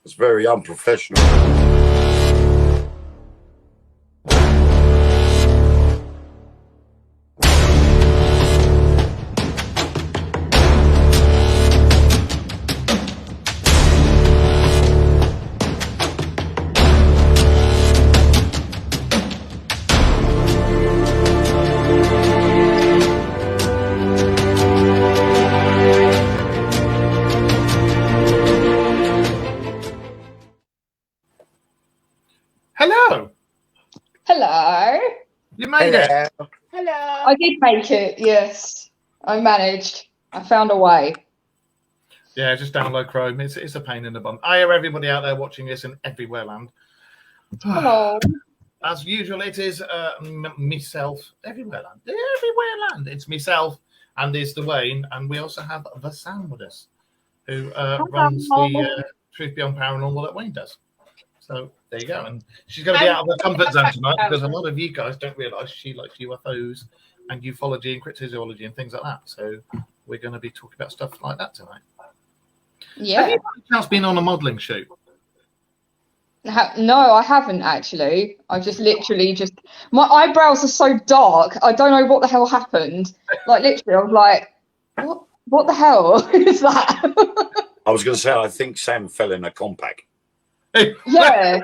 It's very unprofessional. Hello. Hello. You made it. Hello. I did make it, yes. I managed. I found a way. Yeah, just download Chrome. It's a pain in the bum. I hear everybody out there watching this in everywhere land. Hello. As usual, it is myself, everywhere land. It's myself and is the Wayne, and we also have the Sam with us, who runs the Truth Beyond Paranormal that Wayne does. So there you go. And she's going to be out of her comfort zone tonight because a lot of you guys don't realise she likes UFOs and ufology and cryptozoology and things like that. So we're going to be talking about stuff like that tonight. Yeah. Have you by chance been on a modelling shoot? No, I haven't actually. I just literally my eyebrows are so dark. I don't know what the hell happened. Like literally, I was like, what the hell is that? I was going to say, I think Sam fell in a compact. Yeah.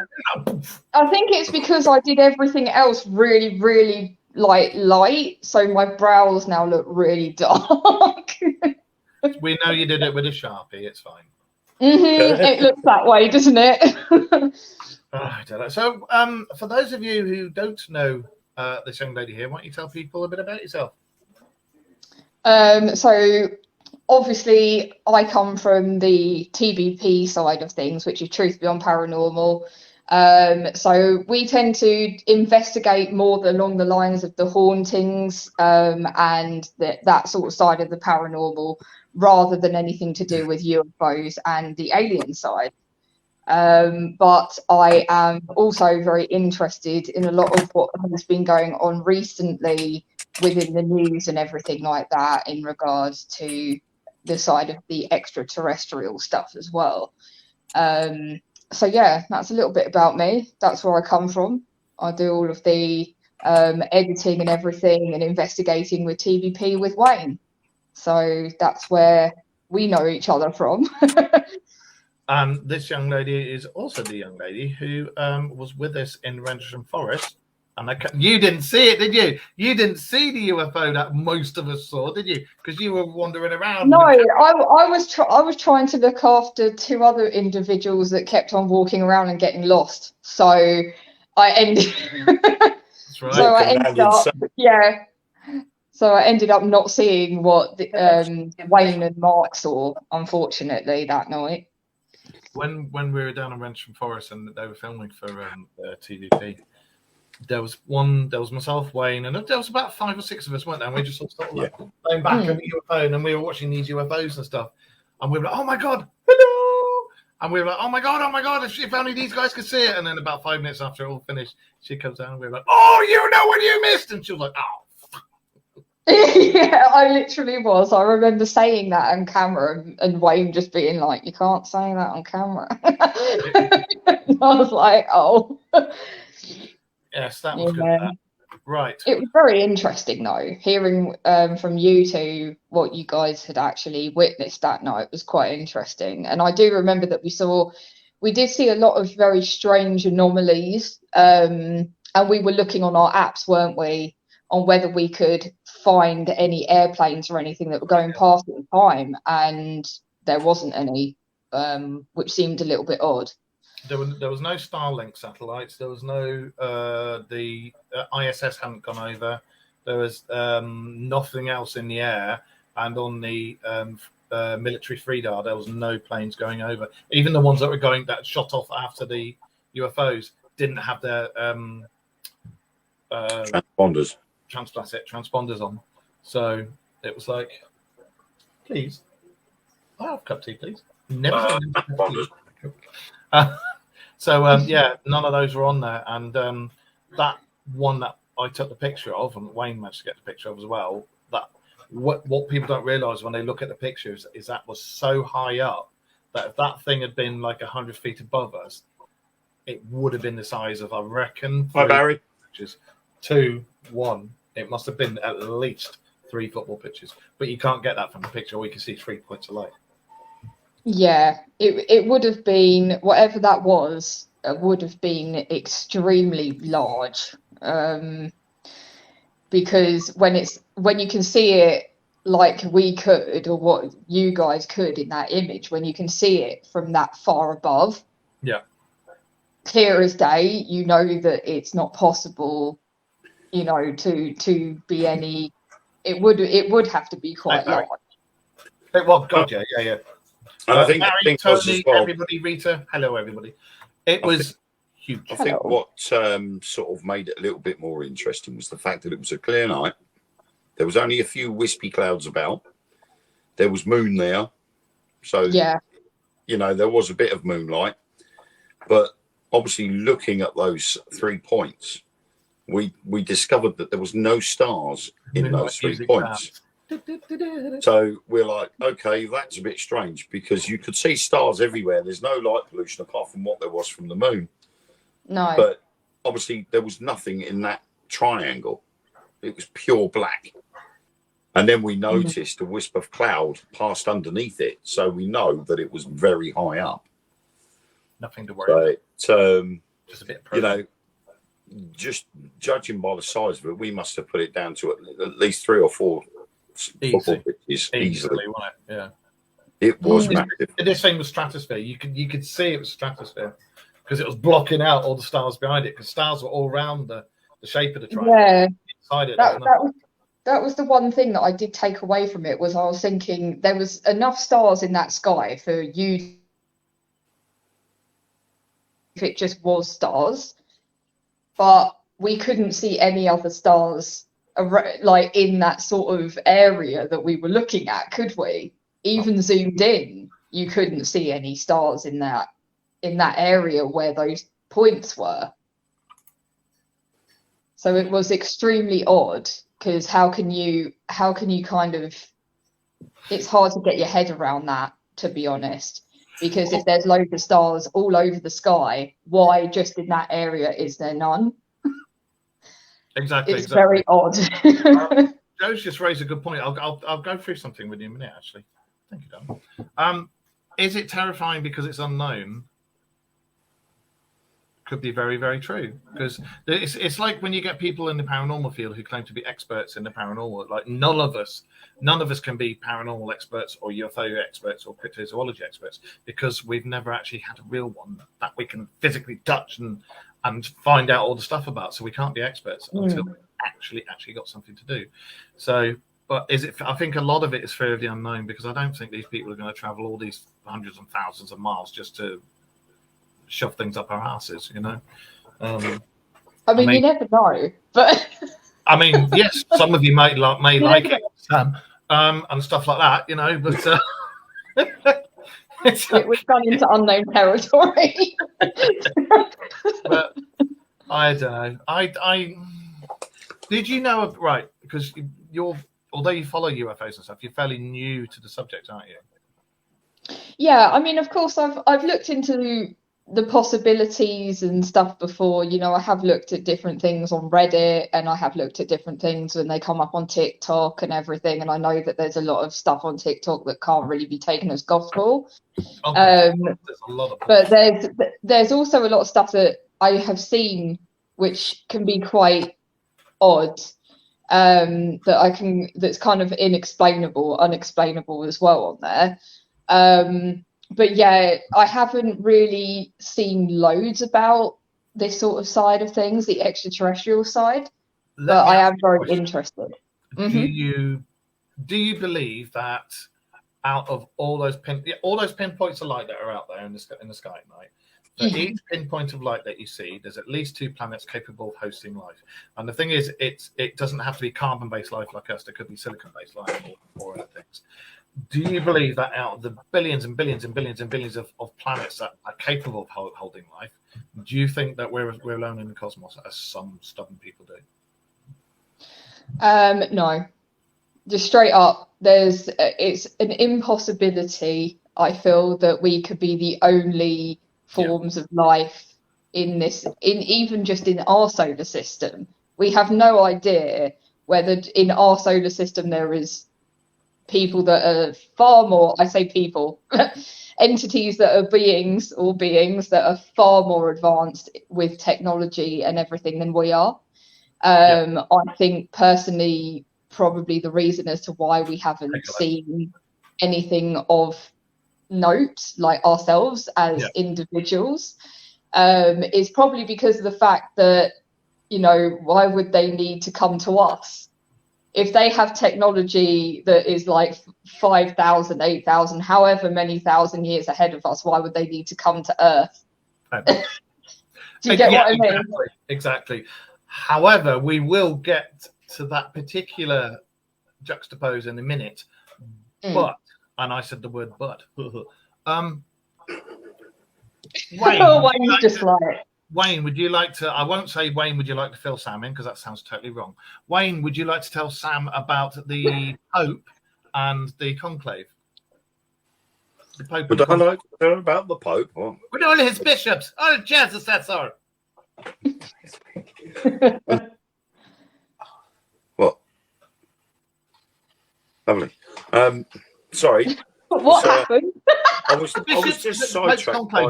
I think it's because I did everything else really, really light. So my brows now look really dark. We know you did it with a Sharpie. It's fine. It looks that way, doesn't it? I don't know. So, for those of you who don't know this young lady here, why don't you tell people a bit about yourself? So obviously I come from the TBP side of things, which is Truth Beyond Paranormal. So we tend to investigate more along the lines of the hauntings and that sort of side of the paranormal, rather than anything to do with UFOs and the alien side. But I am also very interested in a lot of what has been going on recently within the news and everything like that in regards to the side of the extraterrestrial stuff as well. So yeah, that's a little bit about me. That's where I come from. I do all of the editing and everything and investigating with TBP with Wayne. So that's where we know each other from. This young lady is also the young lady who was with us in Rendlesham Forest. And you didn't see it, did you? You didn't see the UFO that most of us saw, did you? Because you were wandering around. No, I was trying to look after two other individuals that kept on walking around and getting lost. So I ended. That's right. So I ended up, yeah. So I ended up not seeing what Wayne and Mark saw, unfortunately, that night. When we were down in Rendlesham Forest and they were filming for TVP, there was myself, Wayne, and there was about 5 or 6 of us, weren't there? And we just sort of like playing back on the UFO, and we were watching these UFOs and stuff. And we were like, oh my God, hello! And we were like, oh my God, if only these guys could see it. And then about 5 minutes after it all finished, she comes down and we were like, oh, you know what you missed? And she was like, oh. Yeah, I literally was. I remember saying that on camera and Wayne just being like, you can't say that on camera. I was like, oh. Yes, that was good. Right. It was very interesting, though, hearing from you two what you guys had actually witnessed that night was quite interesting. And I do remember that we did see a lot of very strange anomalies. And we were looking on our apps, weren't we, on whether we could find any airplanes or anything that were going past at the time. And there wasn't any, which seemed a little bit odd. There was no Starlink satellites. There was no the ISS hadn't gone over. There was nothing else in the air, and on the military FREDAR there was no planes going over. Even the ones that shot off after the UFOs didn't have their transponders on. So it was like, please, I'll have a cup of tea, please. Never. So yeah, none of those were on there, and that one that I took the picture of, and Wayne managed to get the picture of as well. That what people don't realise when they look at the pictures is that was so high up that if that thing had been like 100 feet above us, it would have been the size of, I reckon, Hi, Barry. pitches. 2, 1. It must have been at least 3 football pitches. But you can't get that from the picture. We can see 3 points of light. Yeah, it would have been, whatever that was, would have been extremely large. Because when you can see it like we could, or what you guys could in that image, when you can see it from that far above, Yeah, clear as day, you know that it's not possible, you know, to be any. It would have to be quite Barry. large. Well, God, yeah. And I think Barry, the thing was Tony, as well. everybody, Rita, hello, everybody. It was huge. I think Hello. what sort of made it a little bit more interesting was the fact that it was a clear night. There was only a few wispy clouds about. There was moon there, so Yeah, you know there was a bit of moonlight. But obviously, looking at those 3 points, we discovered that there was no stars in Moonlight those 3 music points. So we're like, okay, that's a bit strange because you could see stars everywhere. There's no light pollution apart from what there was from the moon. no. But obviously, there was nothing in that triangle. It was pure black. And then we noticed a wisp of cloud passed underneath it. So we know that it was very high up. Nothing to worry about. So, Just a bit of you know, just judging by the size of it, we must have put it down to at least 3 or 4 football pitches easily. wasn't it? Yeah. It was Mm. massive. This thing was stratosphere. You could see it was stratosphere because it was blocking out all the stars behind it. Because stars were all around the shape of the triangle. Yeah, Inside it, that was the one thing that I did take away from it, was I was thinking there was enough stars in that sky for you, if it just was stars, but we couldn't see any other stars like in that sort of area that we were looking at, could we? Even zoomed in, you couldn't see any stars in that area where those points were. So it was extremely odd, because how can you kind of, it's hard to get your head around that, to be honest, because if there's loads of stars all over the sky, why just in that area is there none? exactly. It's very odd. Joe's just raised a good point. I'll go through something with you in a minute, actually. Thank you, Don. Is it terrifying because it's unknown? Could be very, very true. Because it's like when you get people in the paranormal field who claim to be experts in the paranormal. Like none of us can be paranormal experts or UFO experts or cryptozoology experts because we've never actually had a real one that we can physically touch and find out all the stuff about. So we can't be experts until we actually got something to do. So, but is it? I think a lot of it is fear of the unknown, because I don't think these people are going to travel all these hundreds and thousands of miles just to shove things up our asses, you know. I mean, you never know, but I mean, yes, some of you may like it, Sam, and stuff like that, you know. But we've gone into unknown territory. but I don't know. I did you know, right? Because although you follow UFOs and stuff, you're fairly new to the subject, aren't you? Yeah, I mean, of course, I've looked into the possibilities and stuff before. You know, I have looked at different things on Reddit, and I have looked at different things when they come up on TikTok and everything. And I know that there's a lot of stuff on TikTok that can't really be taken as gospel. Okay. There's a lot of But there's also a lot of stuff that I have seen which can be quite odd. That's kind of unexplainable as well on there. But yeah, I haven't really seen loads about this sort of side of things, the extraterrestrial side, but I am very interested. Do you believe that out of all those pinpoints of light that are out there in the sky at night, for each pinpoint of light that you see, there's at least 2 planets capable of hosting life? And the thing is, it doesn't have to be carbon-based life like us. There could be silicon-based life or other things. Do you believe that out of the billions and billions and billions and billions of planets that are capable of holding life, do you think that we're alone in the cosmos, as some stubborn people do? No, just straight up, it's an impossibility. I feel that we could be the only forms of life in even just in our solar system. We have no idea whether in our solar system there is people that are far more, I say people, entities that are beings that are far more advanced with technology and everything than we are. I think personally, probably the reason as to why we haven't seen anything of note, like ourselves as individuals, is probably because of the fact that, why would they need to come to us? If they have technology that is like 5,000, 8,000, however many thousand years ahead of us, why would they need to come to Earth? Do you get what I mean? Exactly. However, we will get to that particular juxtapose in a minute. But, and I said the word but, Wayne, would you like to, I won't say Wayne, would you like to fill Sam in, because that sounds totally wrong. Wayne, would you like to tell Sam about the Pope and the conclave? The Pope. Would I like to tell about the Pope? Or? With all his bishops, all Jesus, that's all. What? Lovely. Sorry. What happened? I was just sidetracked by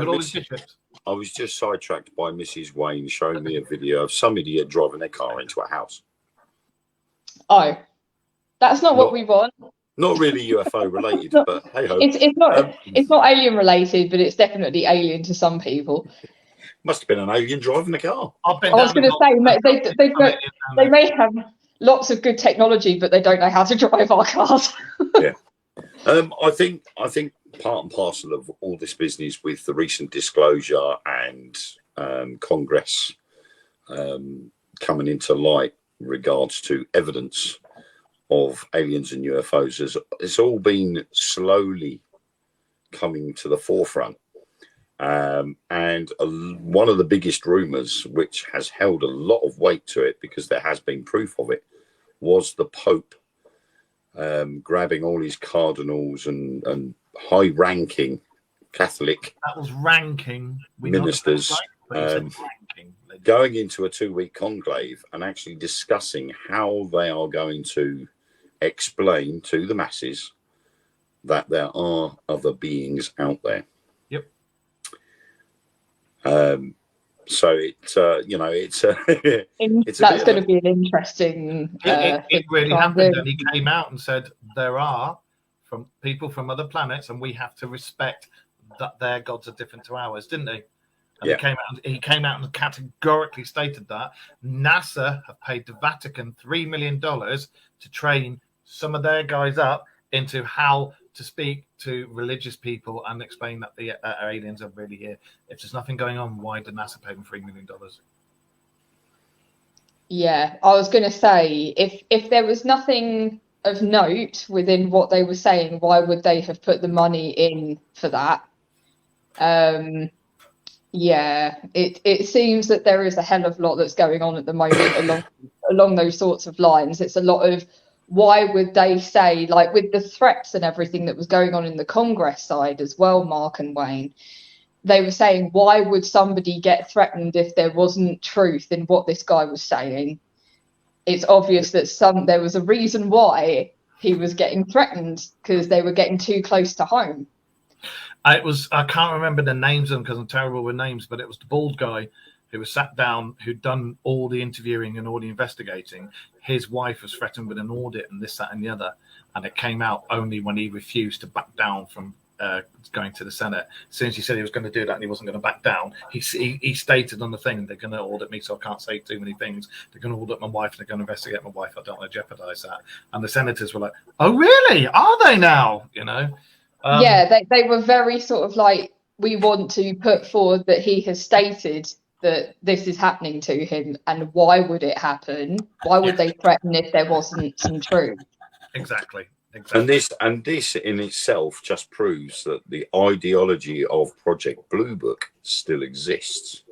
I was just sidetracked by Mrs. Wayne showing me a video of some idiot driving their car into a house. Oh, that's not what we want. Not really UFO related, but hey ho. It's not alien related, but it's definitely alien to some people. Must have been an alien driving the car. I was going to say they may have lots of good technology, but they don't know how to drive our cars. Yeah. I think part and parcel of all this business with the recent disclosure and Congress coming into light in regards to evidence of aliens and UFOs, it's all been slowly coming to the forefront. And one of the biggest rumors, which has held a lot of weight to it because there has been proof of it, was the Pope grabbing all his cardinals and high-ranking Catholic ministers, going into a 2-week conclave and actually discussing how they are going to explain to the masses that there are other beings out there. Yep. So it's that's going to be an interesting. It really happened, and he came out and said there are from people from other planets, and we have to respect that their gods are different to ours, didn't he? And he came out and categorically stated that NASA have paid the Vatican $3 million to train some of their guys up into how to speak to religious people and explain that the aliens are really here. If there's nothing going on, why did NASA pay them $3 million? Yeah, I was going to say, if there was nothing of note within what they were saying, why would they have put the money in for that? Yeah, it seems that there is a hell of a lot that's going on at the moment along those sorts of lines. It's a lot of, why would they say, like with the threats and everything that was going on in the Congress side as well, Mark and Wayne, they were saying, why would somebody get threatened if there wasn't truth in what this guy was saying? It's obvious that there was a reason why he was getting threatened, because they were getting too close to home. I can't remember the names of them because I'm terrible with names, but it was the bald guy who was sat down, who'd done all the interviewing and all the investigating. His wife was threatened with an audit and this, that, and the other. And it came out only when he refused to back down from going to the Senate. As soon as he said he was going to do that and he wasn't going to back down, he stated on the thing, they're going to audit me, so I can't say too many things. They're going to audit my wife, and they're going to investigate my wife. I don't want to jeopardize that. And the senators were like, oh, really? Are they now? Yeah, they were very sort of like, we want to put forward that he has stated that this is happening to him, and why would it happen? Why would they threaten if there wasn't some truth? Exactly. And this in itself just proves that the ideology of Project Blue Book still exists.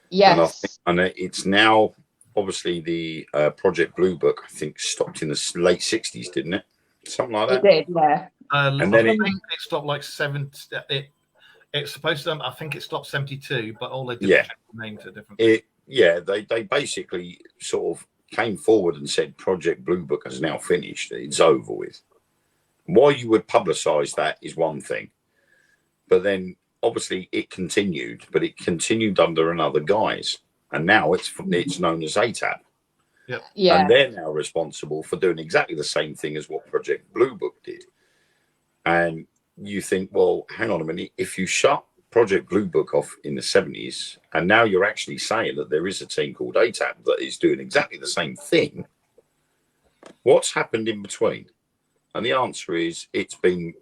Yes. And it's now, obviously, the Project Blue Book, I think, stopped in the late 60s, didn't it? Something like that. It did, yeah. And then I think it stopped like 7. It's supposed to. I think it stopped 72, but all they did was change the name to a different. They basically sort of came forward and said Project Blue Book is now finished. It's over with. Why you would publicise that is one thing, but then obviously it continued, but it continued under another guise, and now it's known as ATAP. Yeah. And they're now responsible for doing exactly the same thing as what Project Blue Book did. And you think, well, hang on a minute, if you shut Project Blue Book off in the 70s, and now you're actually saying that there is a team called ATAP that is doing exactly the same thing, what's happened in between? And the answer is it's been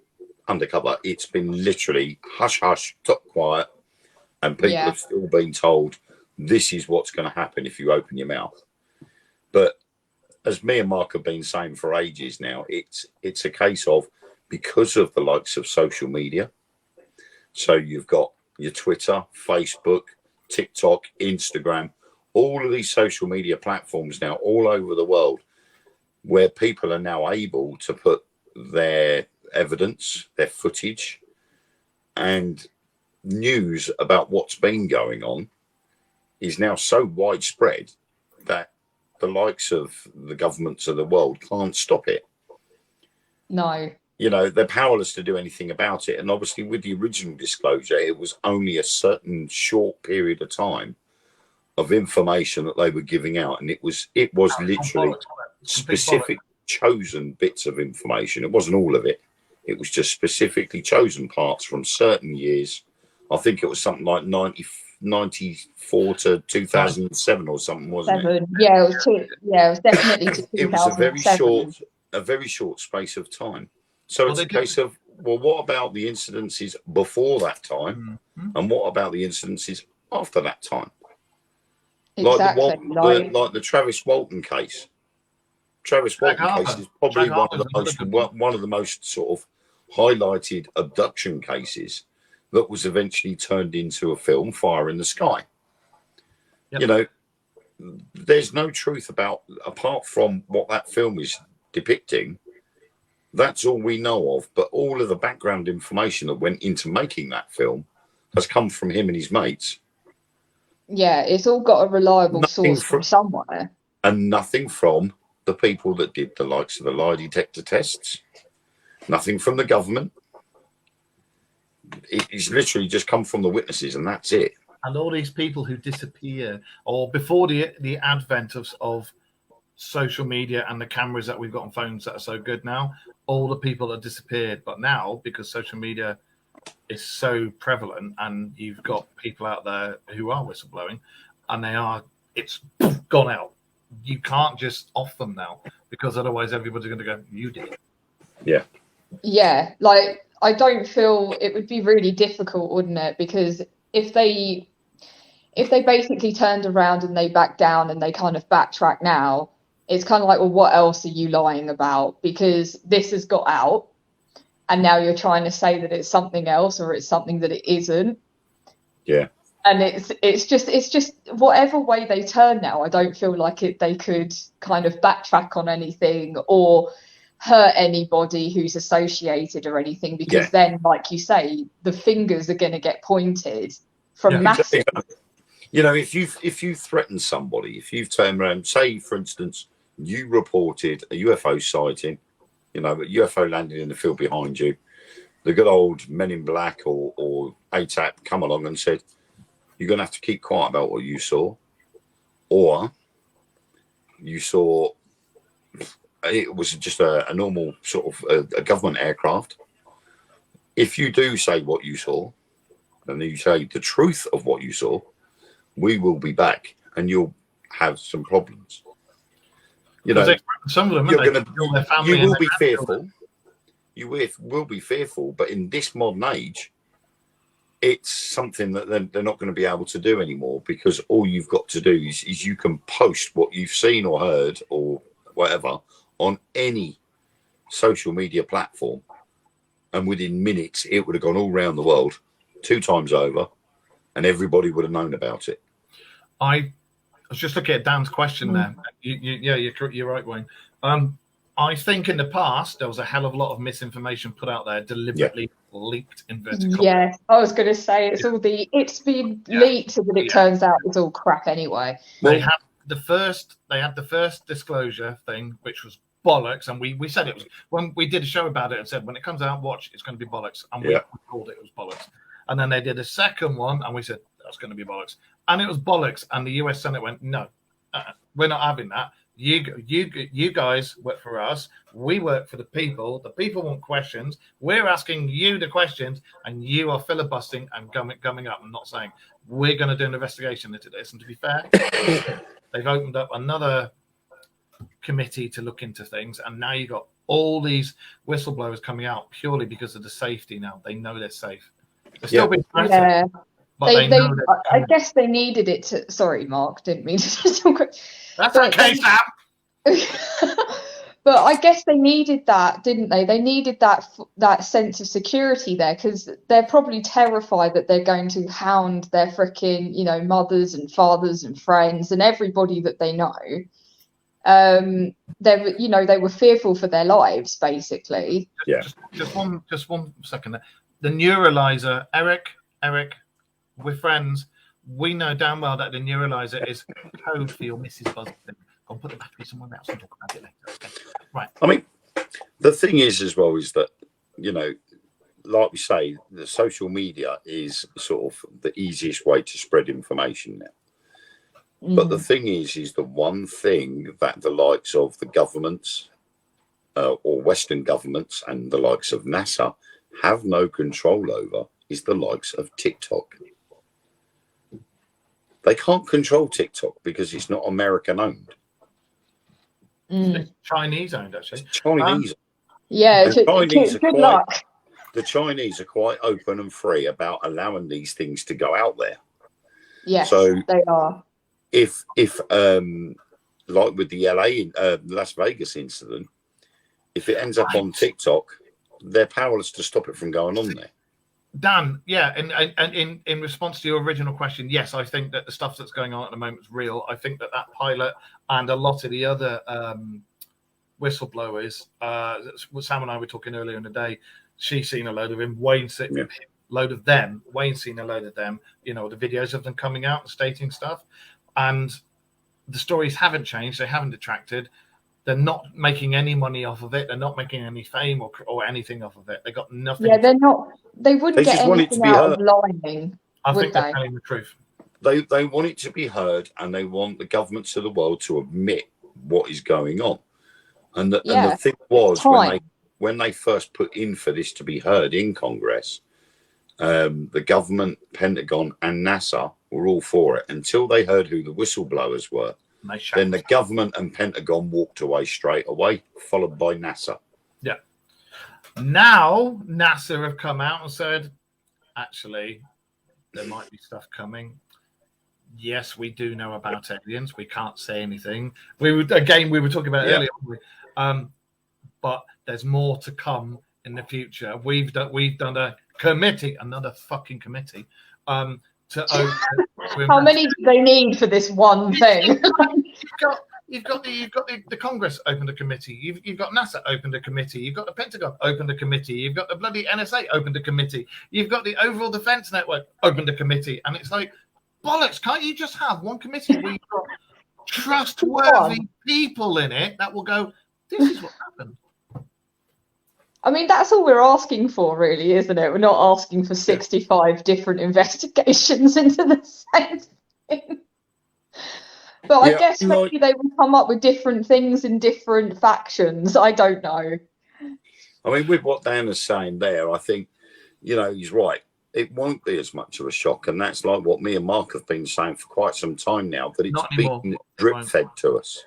undercover. It's been literally hush, hush, top quiet. And people have still been told this is what's going to happen if you open your mouth. But as me and Mark have been saying for ages now, it's a case of, because of the likes of social media. So you've got your Twitter, Facebook, TikTok, Instagram, all of these social media platforms now all over the world, where people are now able to put their evidence, their footage, and news about what's been going on is now so widespread that the likes of the governments of the world can't stop it. No. You know, they're powerless to do anything about it. And obviously with the original disclosure, it was only a certain short period of time of information that they were giving out. And it was literally specific chosen bits of information. It wasn't all of it. It was just specifically chosen parts from certain years. I think it was something like 94 to 2007 or something, wasn't it? Yeah, it was definitely to 2007. It was a very short space of time. So it's a case of, well, what about the incidences before that time? Mm-hmm. And what about the incidences after that time? Exactly. Like the Travis Walton case. Travis Walton case is probably one of the most sort of highlighted abduction cases that was eventually turned into a film, Fire in the Sky. Yep. You know, there's no truth apart from what that film is depicting. That's all we know of. But all of the background information that went into making that film has come from him and his mates. Yeah, it's all got a reliable source from somewhere. And nothing from the people that did the likes of the lie detector tests. Nothing from the government. It's literally just come from the witnesses, and that's it. And all these people who disappear, or before the advent of social media and the cameras that we've got on phones that are so good now, all the people that disappeared. But now, because social media is so prevalent, and you've got people out there who are whistleblowing, and it's gone out. You can't just off them now, because otherwise everybody's going to go, you did. Yeah. Yeah, like, I don't feel it would be really difficult, wouldn't it? Because if they basically turned around and they back down and they kind of backtrack now, it's kind of like, well, what else are you lying about? Because this has got out, and now you're trying to say that it's something else, or it's something that it isn't. Yeah. And it's just whatever way they turn now, I don't feel like they could kind of backtrack on anything or hurt anybody who's associated or anything, because then, like you say, the fingers are going to get pointed from massive. You know, if you threaten somebody, if you've turned around, say for instance, you reported a UFO sighting, you know, a UFO landed in the field behind you, the good old Men in Black or ATAP come along and said, you're going to have to keep quiet about what you saw, or you saw it was just a normal sort of a government aircraft. If you do say what you saw, and you say the truth of what you saw, we will be back, and you'll have some problems. You know, some of them you will be fearful. You will be fearful, but in this modern age, it's something that they're not going to be able to do anymore, because all you've got to do is you can post what you've seen or heard or whatever on any social media platform, and within minutes it would have gone all around the world 2 times over, and everybody would have known about it. I was just looking at Dan's question there. You're right, Wayne. I think in the past there was a hell of a lot of misinformation put out there, deliberately leaked inverted commas. Yeah, I was going to say it's been leaked, and then it turns out it's all crap anyway. They had the first disclosure thing, which was bollocks, and we said it was when we did a show about it and said when it comes out, watch, it's going to be bollocks, and we called it was bollocks. And then they did a second one, and we said that's going to be bollocks, and it was bollocks, and the US Senate went, no, we're not having that. You guys work for us. We work for the people. The people want questions. We're asking you the questions, and you are filibustering and gumming up and not saying we're going to do an investigation into this. And to be fair, they've opened up another committee to look into things, and now you've got all these whistleblowers coming out purely because of the safety. Now they know they're safe. They're still being threatened, but I guess they needed it to. Sorry, Mark, didn't mean to. That's okay, Sam. But I guess they needed that, didn't they? They needed that sense of security there, because they're probably terrified that they're going to hound their freaking, mothers and fathers and friends and everybody that they know. They were fearful for their lives, basically. Yeah. Just one second there. The neuralizer, Eric, we're friends. We know damn well that the neuralizer is code for your Mrs. Buzzard. Go and put the battery somewhere else and talk about it later. Okay. Right. I mean, the thing is as well is that, like we say, the social media is sort of the easiest way to spread information now. But the thing is the one thing that the likes of the governments or Western governments and the likes of NASA have no control over is the likes of TikTok. They can't control TikTok because it's not American owned. It's Chinese owned, actually. It's Chinese. Good luck. The Chinese are quite open and free about allowing these things to go out there. Yes, so they are. If like with the Las Vegas incident, if it ends up on TikTok, they're powerless to stop it from going on there. Dan, yeah, and in response to your original question, yes, I think that the stuff that's going on at the moment is real. I think that pilot and a lot of the other whistleblowers, Sam and I were talking earlier in the day, she's seen a load of him, Wayne's seen a load of them, Wayne's seen a load of them, the videos of them coming out and stating stuff. And the stories haven't changed, they haven't detracted. They're not making any money off of it. They're not making any fame or anything off of it. They got nothing. Yeah, they're not. They wouldn't get anything out of lying. I think they're telling the truth. They want it to be heard, and they want the governments of the world to admit what is going on. And the thing was, when they first put in for this to be heard in Congress, the government, Pentagon, and NASA were all for it until they heard who the whistleblowers were. Then the government and Pentagon walked away straight away, followed by NASA. Yeah. Now NASA have come out and said, actually, there might be stuff coming. Yes, we do know about aliens. We can't say anything. We were talking about it earlier, but there's more to come in the future. We've done a committee, another fucking committee, How many do they need for this one thing? You've got the Congress opened a committee. You've got NASA opened a committee. You've got the Pentagon opened a committee. You've got the bloody NSA opened a committee. You've got the Overall Defense Network opened a committee. And it's like, bollocks, can't you just have one committee where you've got trustworthy people in it that will go, this is what happened? I mean, that's all we're asking for, really, isn't it? We're not asking for 65 different investigations into the same thing. But I guess maybe they will come up with different things in different factions. I don't know. I mean, with what Dan is saying there, I think, he's right. It won't be as much of a shock. And that's like what me and Mark have been saying for quite some time now, that it's being drip-fed to us.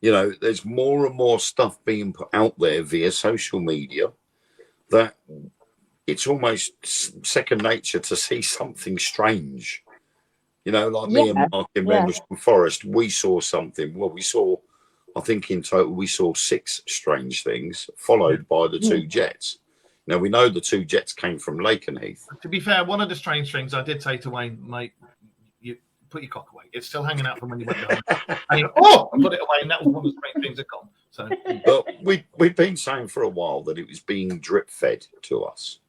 There's more and more stuff being put out there via social media that it's almost second nature to see something strange. Like me and Mark in Rendlesham Forest, we saw something. Well, I think in total, we saw 6 strange things, followed by the 2 jets. Now, we know the 2 jets came from Lakenheath. To be fair, one of the strange things I did say to Wayne, mate, you put your cock away. It's still hanging out from when you went home. And he, I put it away, and that was one of the strange things that gone. So, But we've been saying for a while that it was being drip fed to us.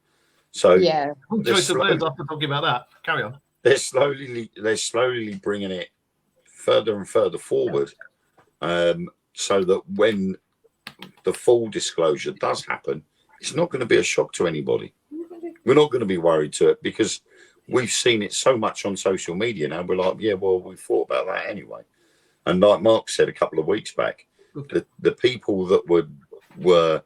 So Yeah. choice of words after talking about that. Carry on. they're slowly bringing it further and further forward, so that when the full disclosure does happen, it's not going to be a shock to anybody. We're not going to be worried to it because we've seen it so much on social media now. We're like, yeah, well, we thought about that anyway. And like Mark said a couple of weeks back, the people that were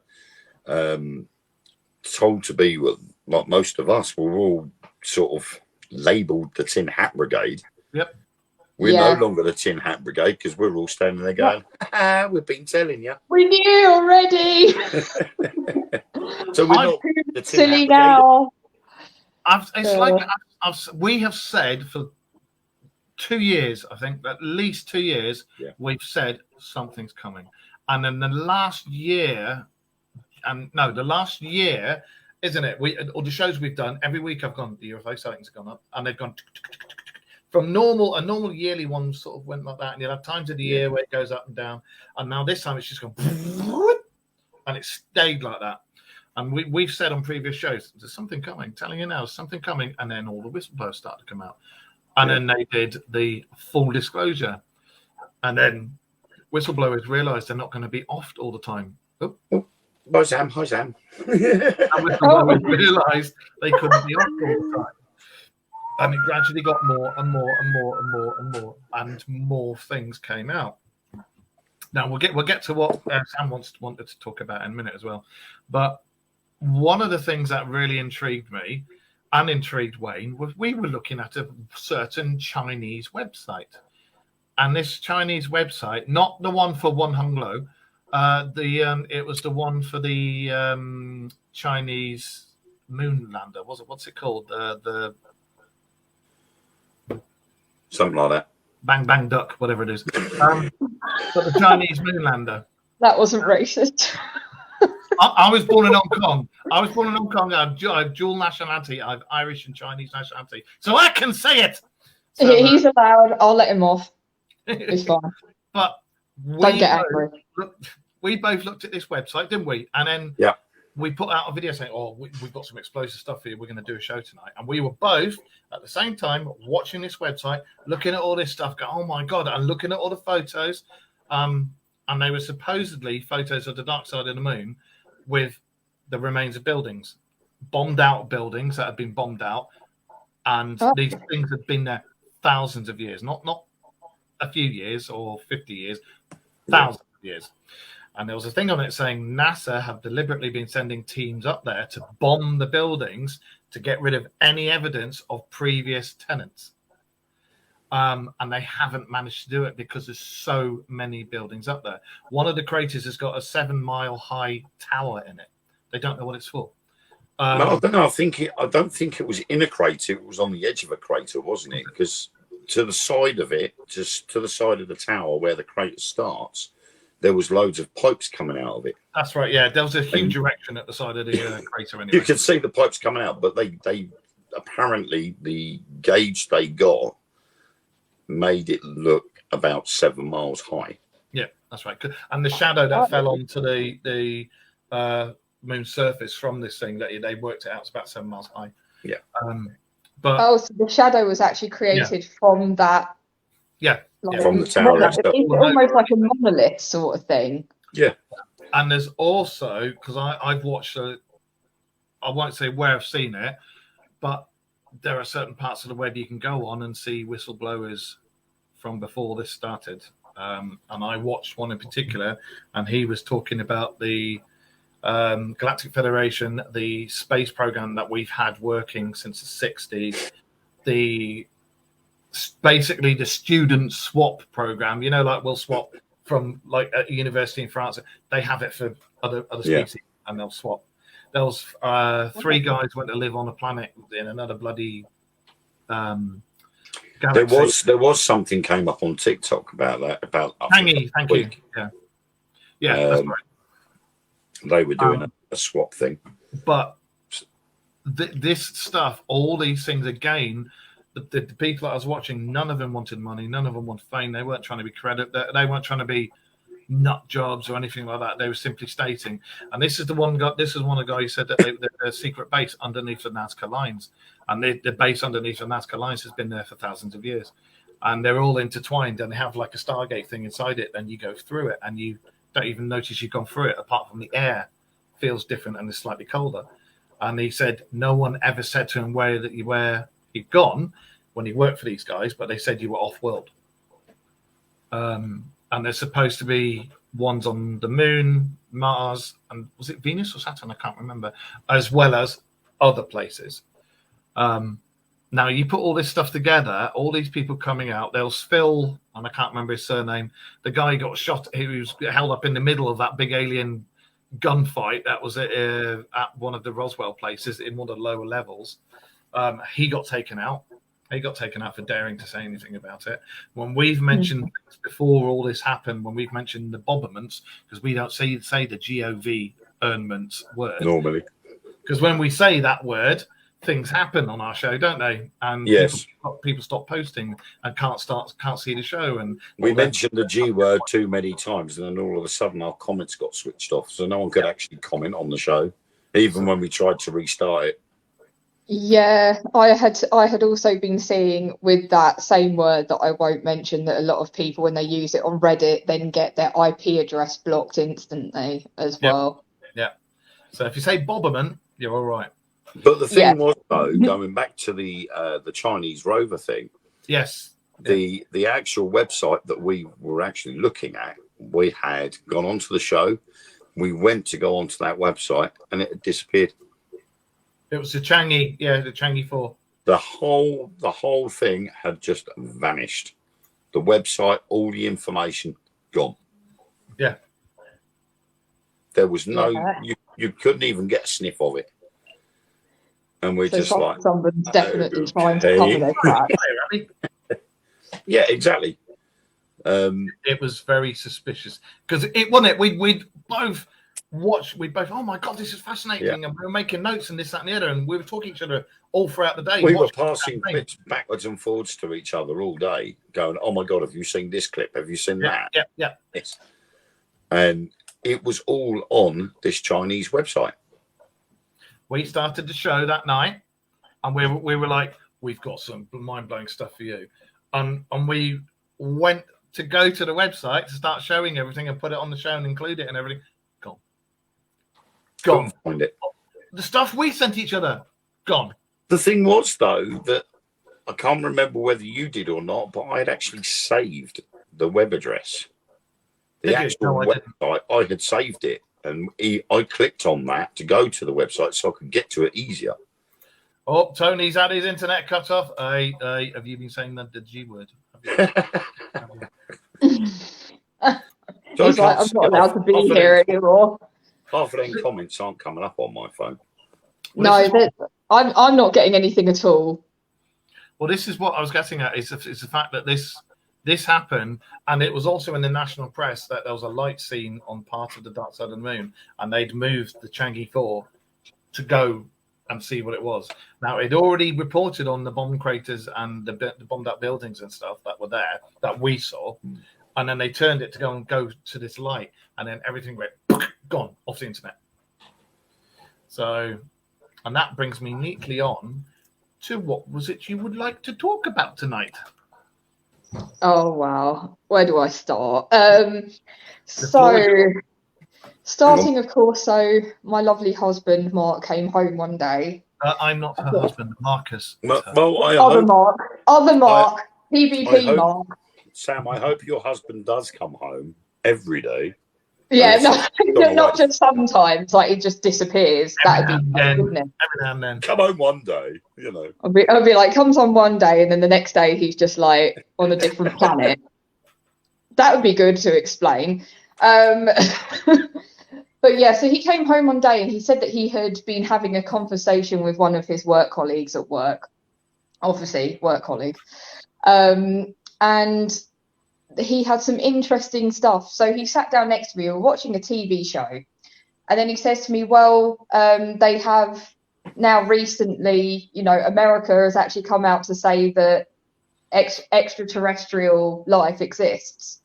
told to be, like most of us, were all sort of labelled the Tin Hat Brigade. Yep. We're no longer the Tin Hat Brigade because we're all standing there going, we've been telling you. We knew already. So we're not the Tin Silly Hat Brigade. now. We have said for 2 years, I think, at least 2 years, we've said something's coming. And then the last year, isn't it? All the shows we've done, every week I've gone, the UFO sightings have gone up, and they've gone from a normal yearly one sort of went like that, and you'll have times of the year where it goes up and down, and now this time it's just gone, and it stayed like that. And we've said on previous shows, there's something coming, telling you now, there's something coming, and then all the whistleblowers started to come out. And then they did the full disclosure. And then whistleblowers realised they're not going to be offed all the time. Hi, Sam. And whistleblowers realised they couldn't be offed all the time. And it gradually got more and more and more and more and more, and more things came out. Now we'll get to what Sam wanted to talk about in a minute as well. But one of the things that really intrigued me and intrigued Wayne was we were looking at a certain Chinese website, and this Chinese website, not the one for One Hung Lo, it was the one for the Chinese moon lander. What's it called? The something like that. Bang Bang Duck, whatever it is. But the Chinese moon lander. That wasn't racist. I was born in Hong Kong. I have dual nationality. I have Irish and Chinese nationality, so I can say it. So, He's allowed. I'll let him off. It's fine. But Don't get angry. We both looked at this website, didn't we? And then we put out a video saying, we've got some explosive stuff here. We're going to do a show tonight. And we were both at the same time watching this website, looking at all this stuff, going, oh my God, and looking at all the photos. And they were supposedly photos of the dark side of the moon with the remains of buildings, bombed out buildings that had been bombed out. And these things had been there thousands of years, not a few years or 50 years, thousands of years. And there was a thing on it saying NASA have deliberately been sending teams up there to bomb the buildings to get rid of any evidence of previous tenants. And they haven't managed to do it because there's so many buildings up there. One of the craters has got a 7-mile high tower in it. They don't know what it's for. I don't know. I don't think it was in a crater. It was on the edge of a crater, wasn't it? Because to the side of it, just to the side of the tower where the crater starts, there was loads of pipes coming out of it. That's right. Yeah, there was a huge erection at the side of the crater. Anyway, you could see the pipes coming out, but they apparently the gauge they got made it look about 7 miles high. Yeah, that's right. And the shadow that fell onto the moon's surface from this thing, that they worked it out, it's about 7 miles high. Yeah. But so the shadow was actually created from that. Yeah. From the tower. It's almost like a monolith sort of thing. Yeah. And there's also, because I've watched I won't say where I've seen it, but there are certain parts of the web you can go on and see whistleblowers from before this started. And I watched one in particular, and he was talking about the Galactic Federation, the space program that we've had working since the 60s, basically the student swap program, like we'll swap from like a university in France. They have it for other species, and they'll swap. There was 3 guys went to live on a planet in another bloody galaxy. There was something came up on TikTok about that. Thank you. Yeah, that's right. They were doing a swap thing. But this stuff, all these things, again, the people that I was watching, none of them wanted money. None of them wanted fame. They weren't trying to be credited. They weren't trying to be nut jobs or anything like that. They were simply stating, and this is the one guy. This is one of the guys who said that they're a secret base underneath the Nazca lines, and the base underneath the Nazca lines has been there for thousands of years, and they're all intertwined, and they have like a Stargate thing inside it, and you go through it, and you don't even notice you've gone through it, apart from the air feels different and is slightly colder. And he said no one ever said to him where he'd gone when he worked for these guys, but they said you were off-world. And there's supposed to be ones on the moon, Mars, and was it Venus or Saturn? I can't remember, as well as other places. Now, you put all this stuff together, all these people coming out, they'll Phil, and I can't remember his surname, the guy who got shot, he was held up in the middle of that big alien gunfight that was at one of the Roswell places in one of the lower levels. He got taken out. He got taken out for daring to say anything about it. When we've mentioned before all this happened, when we've mentioned the Bobberments, because we don't say the GOV word Normally. Because when we say that word, things happen on our show, don't they? And yes, people stop posting and can't see the show. And we mentioned the G word too many times, and then all of a sudden our comments got switched off, so no one could actually comment on the show, even when we tried to restart it. Yeah, I had also been seeing with that same word that I won't mention that a lot of people, when they use it on Reddit, then get their IP address blocked instantly as well. Yeah. So if you say Bobberman, you're all right. But the thing was, though, going back to the Chinese rover thing. Yes. The actual website that we were actually looking at, we had gone onto the show. We went to go onto that website, and it had disappeared. It was the Changi, the Changi 4. The whole thing had just vanished. The website, all the information, gone. Yeah. There was no, you couldn't even get a sniff of it. And we're just like, someone's definitely trying to cover their tracks. Yeah, exactly. It was very suspicious because it wasn't it. We'd both watched. We both. Oh my god, this is fascinating, and we were making notes and this, that, and the other, and we were talking to each other all throughout the day. We were passing clips backwards and forwards to each other all day, going, "Oh my god, have you seen this clip? Have you seen that?" Yeah. Yes. And it was all on this Chinese website. We started the show that night, and we were like, "We've got some mind-blowing stuff for you," and we went to go to the website to start showing everything and put it on the show and include it and everything. Gone. Couldn't find it. The stuff we sent each other, gone. The thing was, though, that I can't remember whether you did or not, but I had actually saved the web address. The actual website, I had saved it, and I clicked on that to go to the website so I could get to it easier. Oh, Tony's had his internet cut off. Have you been saying the G word? He's like, I'm not allowed to be here anymore. Half of them comments aren't coming up on my phone. No, I'm not getting anything at all. Well, this is what I was getting at. It's the fact that this happened, and it was also in the national press that there was a light seen on part of the dark side of the moon, and they'd moved the Changi 4 to go and see what it was. Now, it already reported on the bomb craters and the bombed up buildings and stuff that were there that we saw, and then they turned it to go to this light, and then everything went gone off the internet. So, and that brings me neatly on to what was it you would like to talk about tonight? Oh wow, where do I start? Starting, of course, so my lovely husband Mark came home one day. I'm not her husband, Marcus. Other Mark, PvP Mark. Sam, I hope your husband does come home every day. Yeah, not just sometimes. Like, he just disappears. That'd be fun, wouldn't it? Every now and then. Come home one day, you know. I'll be like, comes on one day, and then the next day he's just like on a different planet. That would be good to explain. But yeah, so he came home one day and he said that he had been having a conversation with one of his work colleagues at work, obviously work colleague, and he had some interesting stuff. So he sat down next to me, we were watching a TV show, and then he says to me, well, they have now recently, America has actually come out to say that extraterrestrial life exists.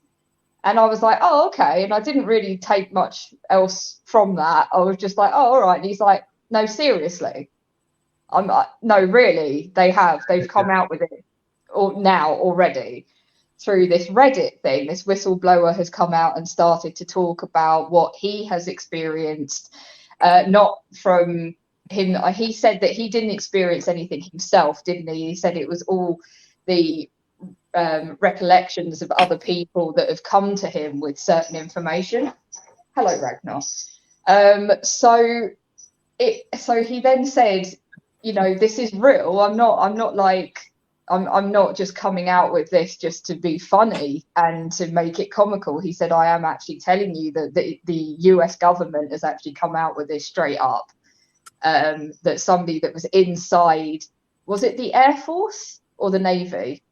And I was like, oh, okay. And I didn't really take much else from that. I was just like, oh, all right. And he's like, no, seriously. I'm like, no, really, they've come out with it now already through this Reddit thing. This whistleblower has come out and started to talk about what he has experienced, not from him. He said that he didn't experience anything himself, didn't he? He said it was all the recollections of other people that have come to him with certain information. Hello, Ragnar. So he then said, this is real. I'm not just coming out with this just to be funny and to make it comical. He said, I am actually telling you that the US government has actually come out with this straight up, that somebody that was inside, was it the Air Force or the Navy?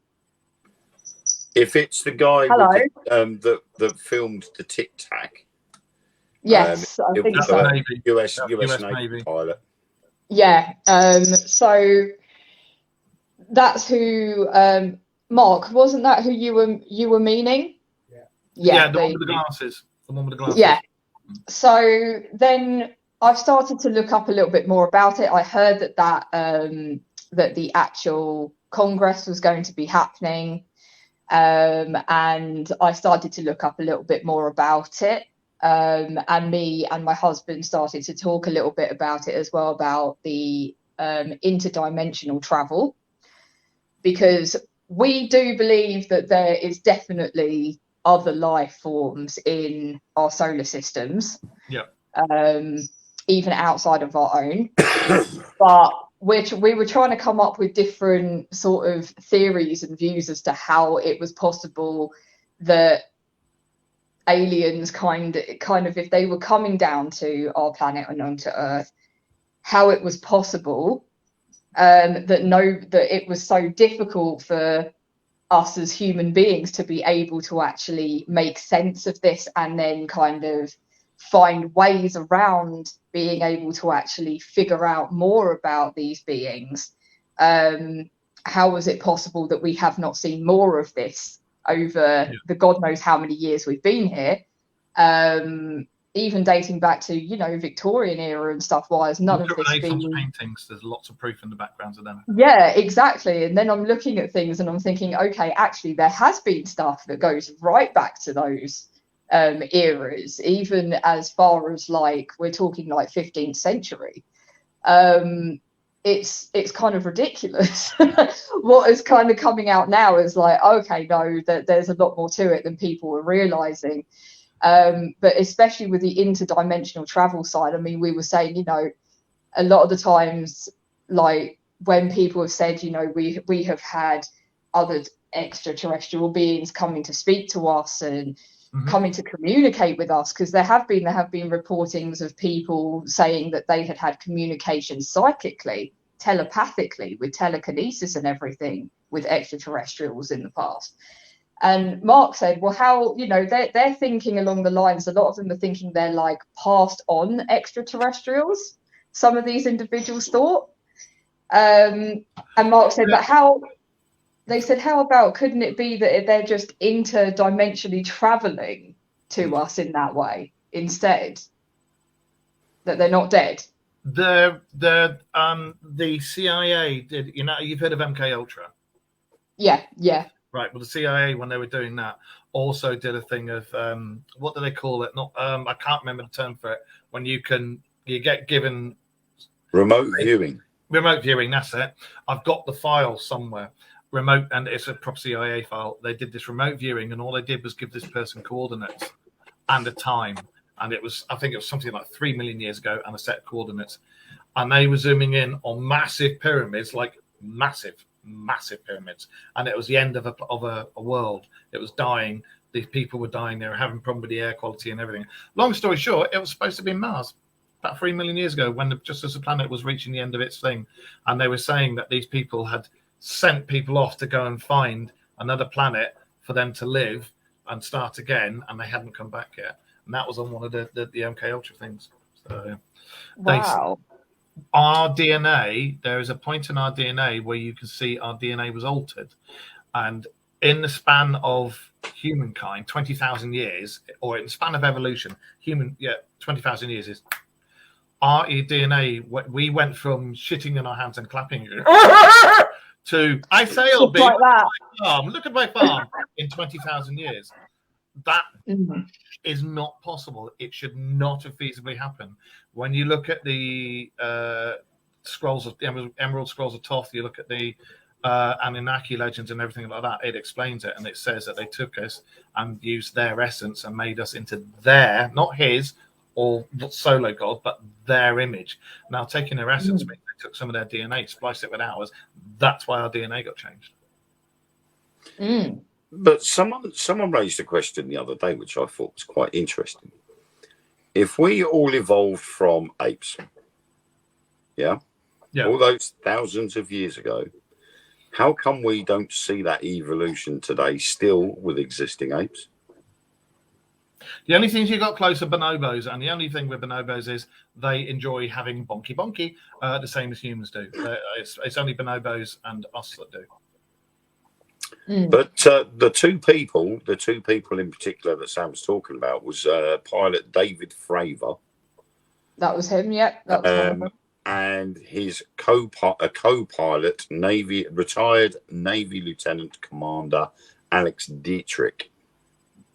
If it's the guy with that filmed the Tic Tac, yes, I think was so. US Navy pilot. Yeah. So that's who. Mark, wasn't that who you were meaning? Yeah. The one with the glasses. The one with the glasses. Yeah. So then I've started to look up a little bit more about it. I heard that the actual Congress was going to be happening. And I started to look up a little bit more about it. And me and my husband started to talk a little bit about it as well, about the interdimensional travel, because we do believe that there is definitely other life forms in our solar systems, even outside of our own. But we were trying to come up with different sort of theories and views as to how it was possible that aliens kind of, if they were coming down to our planet and onto Earth, how it was possible that it was so difficult for us as human beings to be able to actually make sense of this and then kind of find ways around being able to actually figure out more about these beings. How was it possible that we have not seen more of this over the God knows how many years we've been here? Even dating back to, Victorian era and stuff, wise, none of this being... paintings, there's lots of proof in the backgrounds of them. Yeah, exactly. And then I'm looking at things and I'm thinking, okay, actually there has been stuff that goes right back to those eras, even as far as we're talking 15th century. It's kind of ridiculous. What is kind of coming out now is okay, no, that there's a lot more to it than people are realizing. But especially with the interdimensional travel side, I mean, we were saying, a lot of the times, when people have said, we have had other extraterrestrial beings coming to speak to us and coming to communicate with us, because there have been reportings of people saying that they had communication psychically, telepathically, with telekinesis and everything with extraterrestrials in the past. And Mark said, well, how, they're thinking along the lines, a lot of them are thinking they're passed on extraterrestrials, some of these individuals thought. And Mark said, but how? They said, how about, couldn't it be that they're just interdimensionally traveling to us in that way instead? That they're not dead? The CIA did, you've heard of MK Ultra? Yeah. Right. Well, the CIA, when they were doing that, also did a thing of, what do they call it? Not, I can't remember the term for it. When you get given remote viewing. Remote viewing, that's it. I've got the file somewhere. Remote, and it's a proper CIA file. They did this remote viewing, and all they did was give this person coordinates and a time. And I think it was something like 3 million years ago, and a set of coordinates. And they were zooming in on massive pyramids, massive pyramids. And it was the end of a world. It was dying. These people were dying. They were having problem with the air quality and everything. Long story short, it was supposed to be Mars about 3 million years ago, when just as the planet was reaching the end of its thing. And they were saying that these people had sent people off to go and find another planet for them to live and start again, and they hadn't come back yet. And that was on one of the MK Ultra things. So, wow. Our DNA, there is a point in our DNA where you can see our DNA was altered, and in the span of humankind, 20,000 years, or in the span of evolution, 20,000 years is our DNA. We went from shitting in our hands and clapping to I sail, Just like that. farm. Look at my farm in 20,000 years. That Mhm. is not possible. It should not have feasibly happened. When you look at the scrolls of the Emerald Scrolls of Thoth, you look at the Anunnaki legends and everything like that, it explains it, and it says that they took us and used their essence and made us into their, not his or solo god, but their image. Now, taking their essence means they took some of their DNA, spliced it with ours. That's why our DNA got changed. Mm. But someone raised a question the other day, which I thought was quite interesting. If we all evolved from apes, yeah, all those thousands of years ago, how come we don't see that evolution today still with existing apes? The only things you got close are bonobos, and the only thing with bonobos is they enjoy having bonky, the same as humans do. It's only bonobos and us that do. Mm. But the two people in particular that Sam was talking about was pilot David Fravor. That was him, yeah. That was one of them. And his co-pilot, retired Navy Lieutenant Commander Alex Dietrich.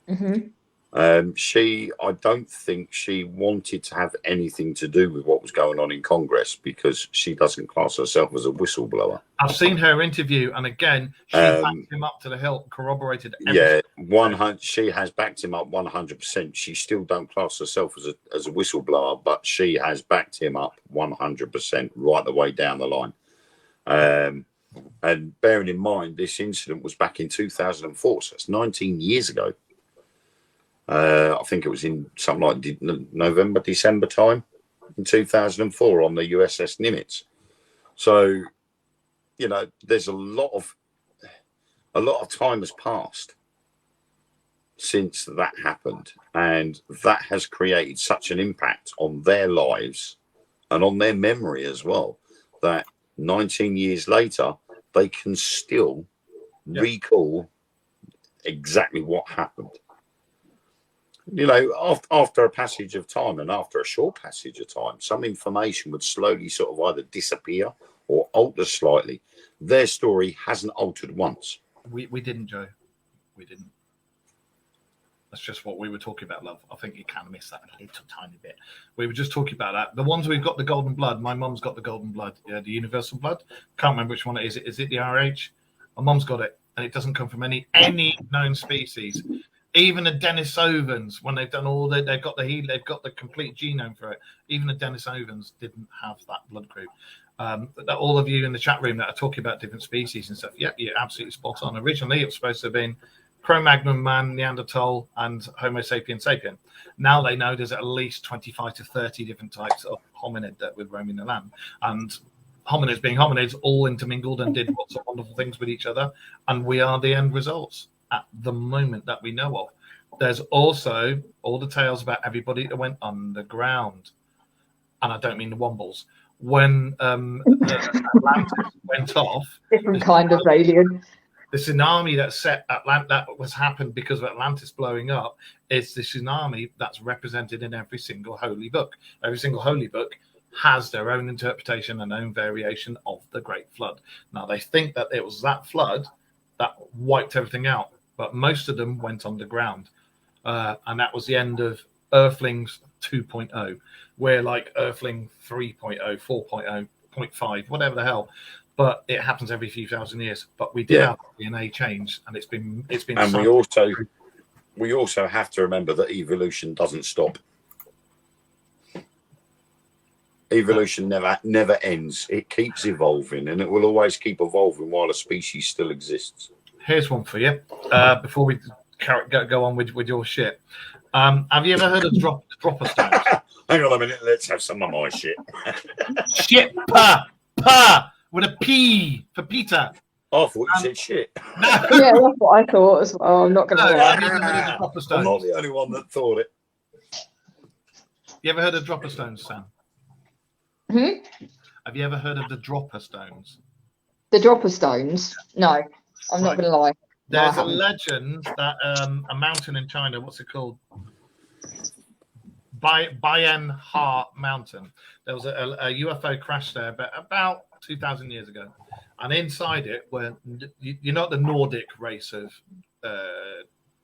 Mm-hmm. I don't think she wanted to have anything to do with what was going on in Congress because she doesn't class herself as a whistleblower. I've seen her interview, and again, she backed him up to the hilt, corroborated everything. Yeah, 100. She has backed him up 100%. She still don't class herself as a whistleblower, but she has backed him up 100% right the way down the line. And bearing in mind, this incident was back in 2004, so it's 19 years ago. I think it was in something like November, December time in 2004 on the USS Nimitz. So, you know, there's a lot of time has passed since that happened, and that has created such an impact on their lives and on their memory as well that 19 years later they can still recall exactly what happened. You know, after a passage of time and after a short passage of time, some information would slowly sort of either disappear or alter slightly. Their story hasn't altered once. We didn't, Joe. We didn't. That's just what we were talking about, love. I think you kind of missed that a little tiny bit. We were just talking about that. The ones we've got the golden blood. My mum's got the golden blood, the universal blood. Can't remember which one it is. Is it the RH? My mum's got it, and it doesn't come from any known species. Even the Denisovans, when they've done all they've got the complete genome for it. Even the Denisovans didn't have that blood group. All of you in the chat room that are talking about different species and stuff, yep, you're absolutely spot on. Originally, it was supposed to have been Cro-Magnon man, Neanderthal, and Homo sapien sapien. Now they know there's at least 25 to 30 different types of hominid that would roam in the land. And hominids being hominids all intermingled and did lots of wonderful things with each other. And we are the end results at the moment that we know of. There's also all the tales about everybody that went underground. And I don't mean the Wombles. When Atlantis went off, different kind of alien. The tsunami that set that was happened because of Atlantis blowing up is the tsunami that's represented in every single holy book. Every single holy book has their own interpretation and own variation of the Great Flood. Now they think that it was that flood that wiped everything out, but most of them went underground, and that was the end of Earthlings 2.0. We're like Earthling 3.0, 4.0, 0.5, whatever the hell. But it happens every few thousand years. But we did have DNA change, and it's been. And we also have to remember that evolution doesn't stop. Evolution never ends. It keeps evolving, and it will always keep evolving while a species still exists. Here's one for you. Before we go on with your shit, have you ever heard of dropper stones? Hang on a minute. Let's have some of my shit. Shit, pa. With a P for Peter. I thought you said shit. No. Yeah, that's what I thought as well. I'm not going to lie. I'm not the only one that thought it. You ever heard of dropper stones, Sam? Have you ever heard of the dropper stones? The dropper stones? No, I'm not going to lie. I There's a haven't. legend that a mountain in China, what's it called? Bayan Ha Mountain. There was a UFO crash there, but about 2,000 years ago, and inside it were you know the Nordic race of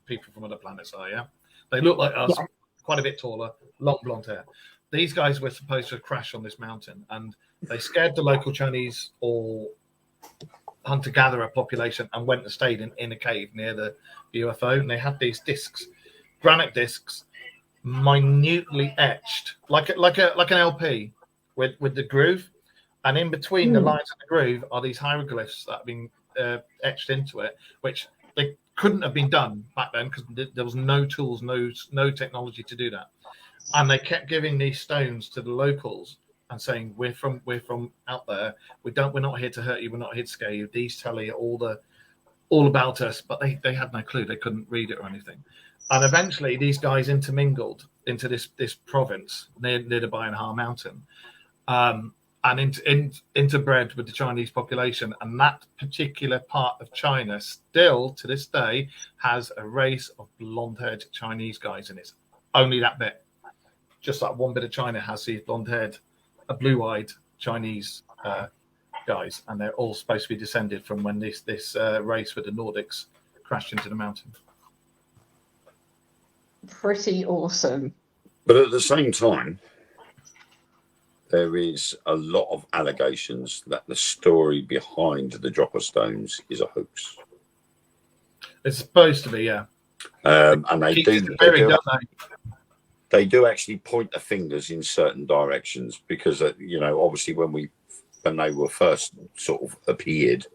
people from other planets are, yeah. They look like us, Yeah. quite a bit taller, long blonde hair. These guys were supposed to crash on this mountain, and they scared the local Chinese or hunter-gatherer population and went and stayed in a cave near the UFO. And they had these discs, granite discs, minutely etched, like an LP with the groove, and in between the lines of the groove are these hieroglyphs that have been etched into it, which they couldn't have been done back then because there was no tools, no technology to do that. And they kept giving these stones to the locals and saying, "We're from out there. We're not here to hurt you. We're not here to scare you. These tell you all about us." But they had no clue. They couldn't read it or anything. And eventually, these guys intermingled into this province near the Bayan Ha Mountain, and interbred with the Chinese population. And that particular part of China still, to this day, has a race of blonde-haired Chinese guys, and it's only that bit. Just like one bit of China has these blonde-haired, blue-eyed Chinese guys, and they're all supposed to be descended from when this race with the Nordics crashed into the mountain. Pretty awesome. But at the same time, there is a lot of allegations that the story behind the drop of stones is a hoax. It's supposed to be, yeah. And they do actually point the fingers in certain directions because, obviously when they were first sort of appeared,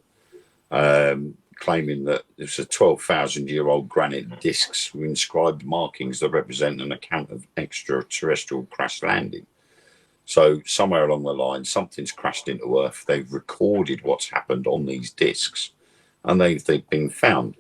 claiming that it's a 12,000-year-old granite discs with inscribed markings that represent an account of extraterrestrial crash landing. So somewhere along the line, something's crashed into Earth. They've recorded what's happened on these discs, and they've been found.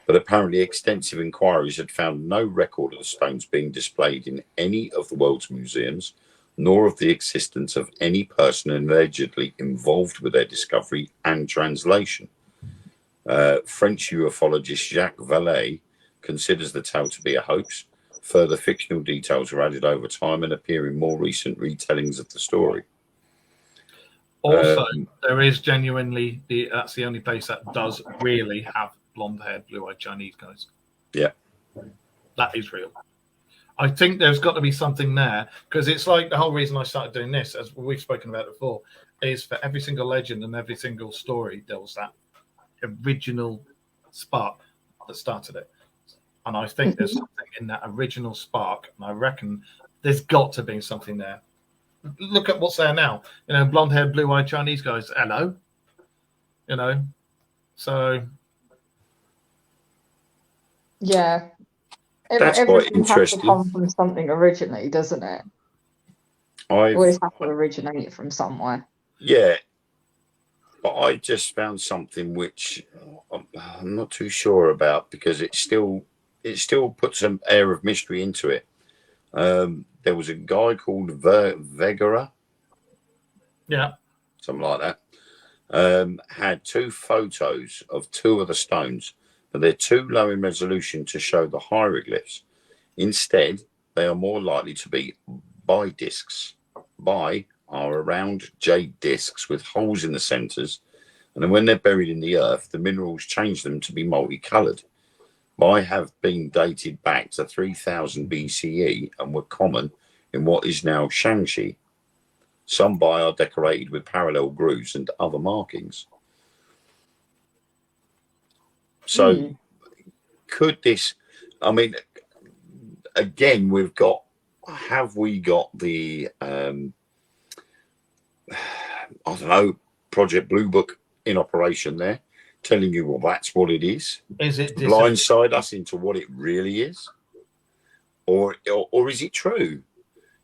But apparently extensive inquiries had found no record of the stones being displayed in any of the world's museums, nor of the existence of any person allegedly involved with their discovery and translation. French ufologist Jacques Vallée considers the tale to be a hoax. Further fictional details are added over time and appear in more recent retellings of the story. Also, there is genuinely that's the only place that does really have blonde-haired, blue-eyed Chinese guys. Yeah, that is real. I think there's got to be something there because it's like the whole reason I started doing this, as we've spoken about before, is for every single legend and every single story there was that original spark that started it. And I think there's something in that original spark, and I reckon there's got to be something there. Look at what's there now. Blonde-haired, blue-eyed Chinese guys. Hello. So. Yeah. That's quite Everything has interesting. to come from something originally, doesn't it? Always have to originate from somewhere. Yeah. But I just found something which I'm not too sure about because it still puts an air of mystery into it. There was a guy called Vegera. Yeah. Something like that. Had two photos of two of the stones, but they're too low in resolution to show the hieroglyphs. Instead, they are more likely to be bi discs. Bi are round jade discs with holes in the centers, and then when they're buried in the earth, the minerals change them to be multicolored. Bi have been dated back to 3000 BCE and were common in what is now Shaanxi. Some Bi are decorated with parallel grooves and other markings. So could this, again, have we got the, Project Blue Book in operation there, telling you, well, that's what it is? Is it blindside us into what it really is? Or is it true?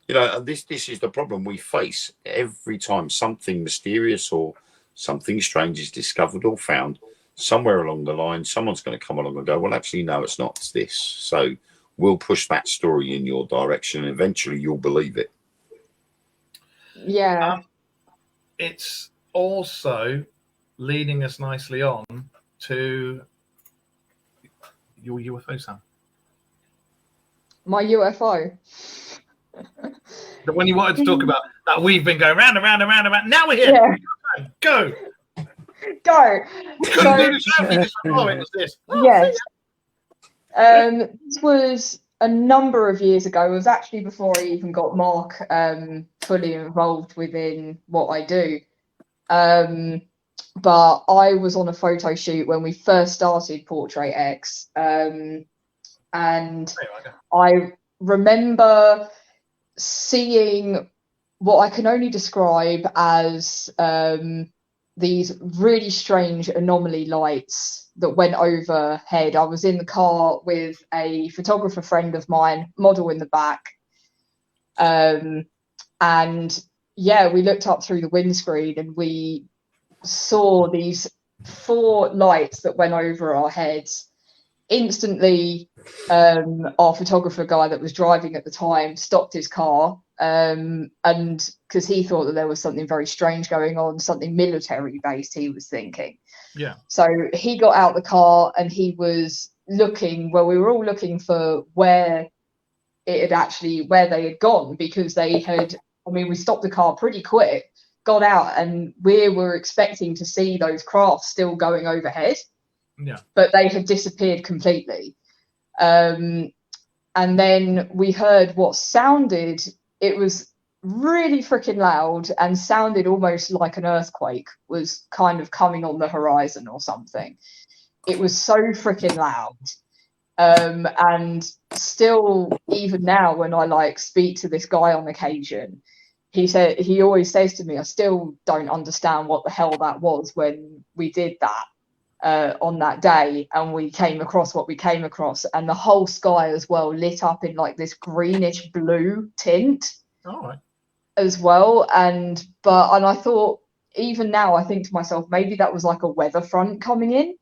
And this is the problem we face every time something mysterious or something strange is discovered or found. Somewhere along the line, someone's going to come along and go, well, actually, no, it's not this. So we'll push that story in your direction, and eventually you'll believe it. Yeah. It's also leading us nicely on to your UFO, Sam? My UFO. The one you wanted to talk about that we've been going round and round and round and round. Now we're here. Yeah. Go. Go. We couldn't do the show. We just went, oh, it was this. Oh, Yes. This was a number of years ago. It was actually before I even got Mark fully involved within what I do. But I was on a photo shoot when we first started Portrait X. And I remember seeing what I can only describe as these really strange anomaly lights that went overhead. I was in the car with a photographer friend of mine, model in the back. And yeah, we looked up through the windscreen and we saw these 4 lights that went over our heads. Instantly, our photographer guy that was driving at the time stopped his car, and because he thought that there was something very strange going on, something military based, he was thinking. Yeah. So he got out the car and he was looking. Well, we were all looking for where they had gone, because they had. I mean, we stopped the car pretty quick, got out, and we were expecting to see those crafts still going overhead. Yeah. But they had disappeared completely. And then we heard what sounded, it was really freaking loud and sounded almost like an earthquake was kind of coming on the horizon or something. It was so freaking loud. And still, even now, when I speak to this guy on occasion, he always says to me, I still don't understand what the hell that was when we did that. On that day, and we came across what we came across, and the whole sky as well lit up in this greenish blue tint. All right. As well. And I thought, even now I think to myself, maybe that was like a weather front coming in,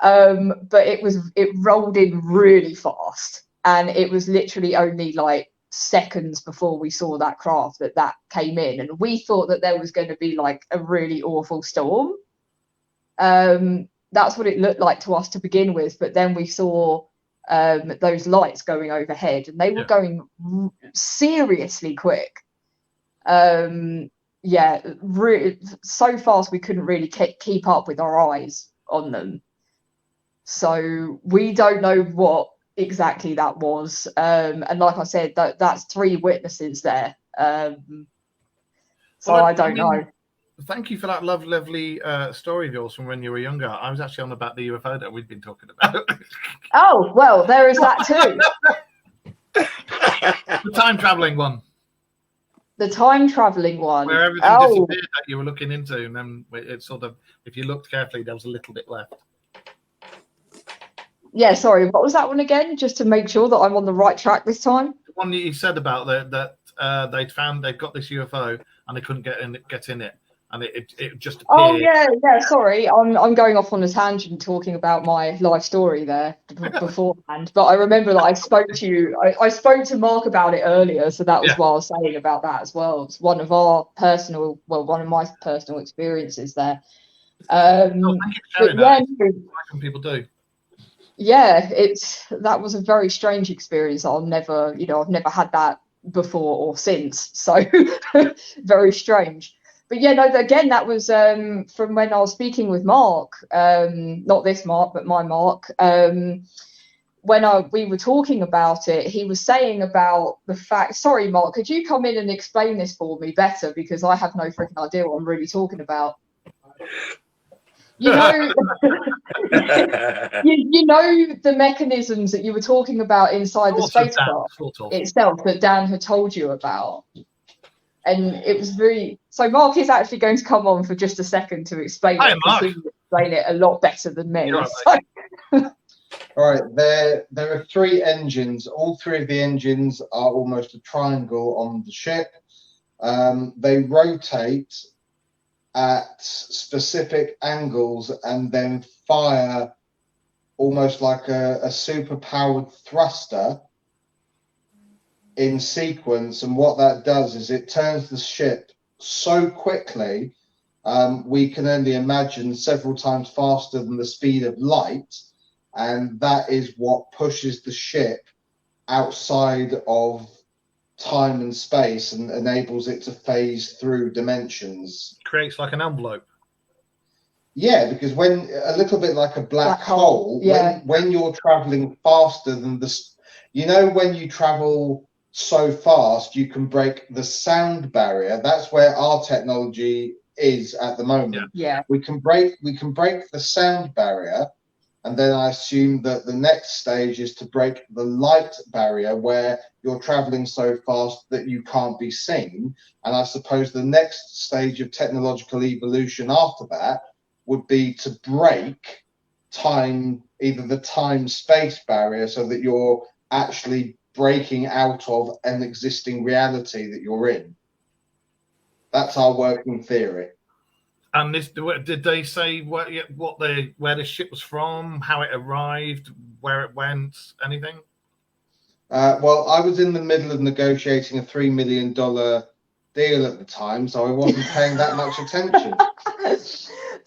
but it rolled in really fast, and it was literally only seconds before we saw that craft that came in, and we thought that there was going to be a really awful storm. That's what it looked like to us to begin with, but then we saw those lights going overhead, and they were going seriously quick. So fast we couldn't really keep up with our eyes on them. So we don't know what exactly that was. And like I said, that's 3 witnesses there. So I don't know. Thank you for that lovely story of yours from when you were younger. I was actually on about the UFO that we'd been talking about. Oh, well, there is that too. The time traveling one. The time traveling one. Where everything disappeared that you were looking into, and then it sort of, if you looked carefully, there was a little bit left. Yeah, sorry, what was that one again? Just to make sure that I'm on the right track this time. The one that you said about they'd got this UFO and they couldn't get in it. And it just appeared. Oh yeah. Sorry, I'm going off on a tangent talking about my life story there beforehand. But I remember that I spoke to you. I spoke to Mark about it earlier, so that was what I was saying about that as well. It's one of my personal experiences there. Thank you for sharing that. What can people do? Yeah, that was a very strange experience. I've never had that before or since. So very strange. But yeah, no, again, that was from when I was speaking with Mark, not this Mark, but my Mark. When we were talking about it, he was saying about the fact, sorry, Mark, could you come in and explain this for me better? Because I have no freaking idea what I'm really talking about. You know, you know the mechanisms that you were talking about inside the spacecraft itself that Dan had told you about. And it was very... So Mark is actually going to come on for just a second to explain it. Because he can explain it a lot better than me. Right, all right, there are 3 engines. All 3 of the engines are almost a triangle on the ship. They rotate at specific angles and then fire almost like a super-powered thruster in sequence, and what that does is it turns the ship so quickly, we can only imagine several times faster than the speed of light, and that is what pushes the ship outside of time and space and enables it to phase through dimensions. Creates like an envelope. Yeah, because when a little bit like a black hole, yeah. when you're traveling faster than when you travel so fast, you can break the sound barrier. That's where our technology is at the moment. Yeah. We can break the sound barrier, and then I assume that the next stage is to break the light barrier, where you're traveling so fast that you can't be seen. And I suppose the next stage of technological evolution after that would be to break time, either the time-space barrier, so that you're actually breaking out of an existing reality that you're in. That's our working theory. And this, did they say where the ship was from, how it arrived, where it went, anything? Well, I was in the middle of negotiating a $3 million deal at the time, so I wasn't paying that much attention.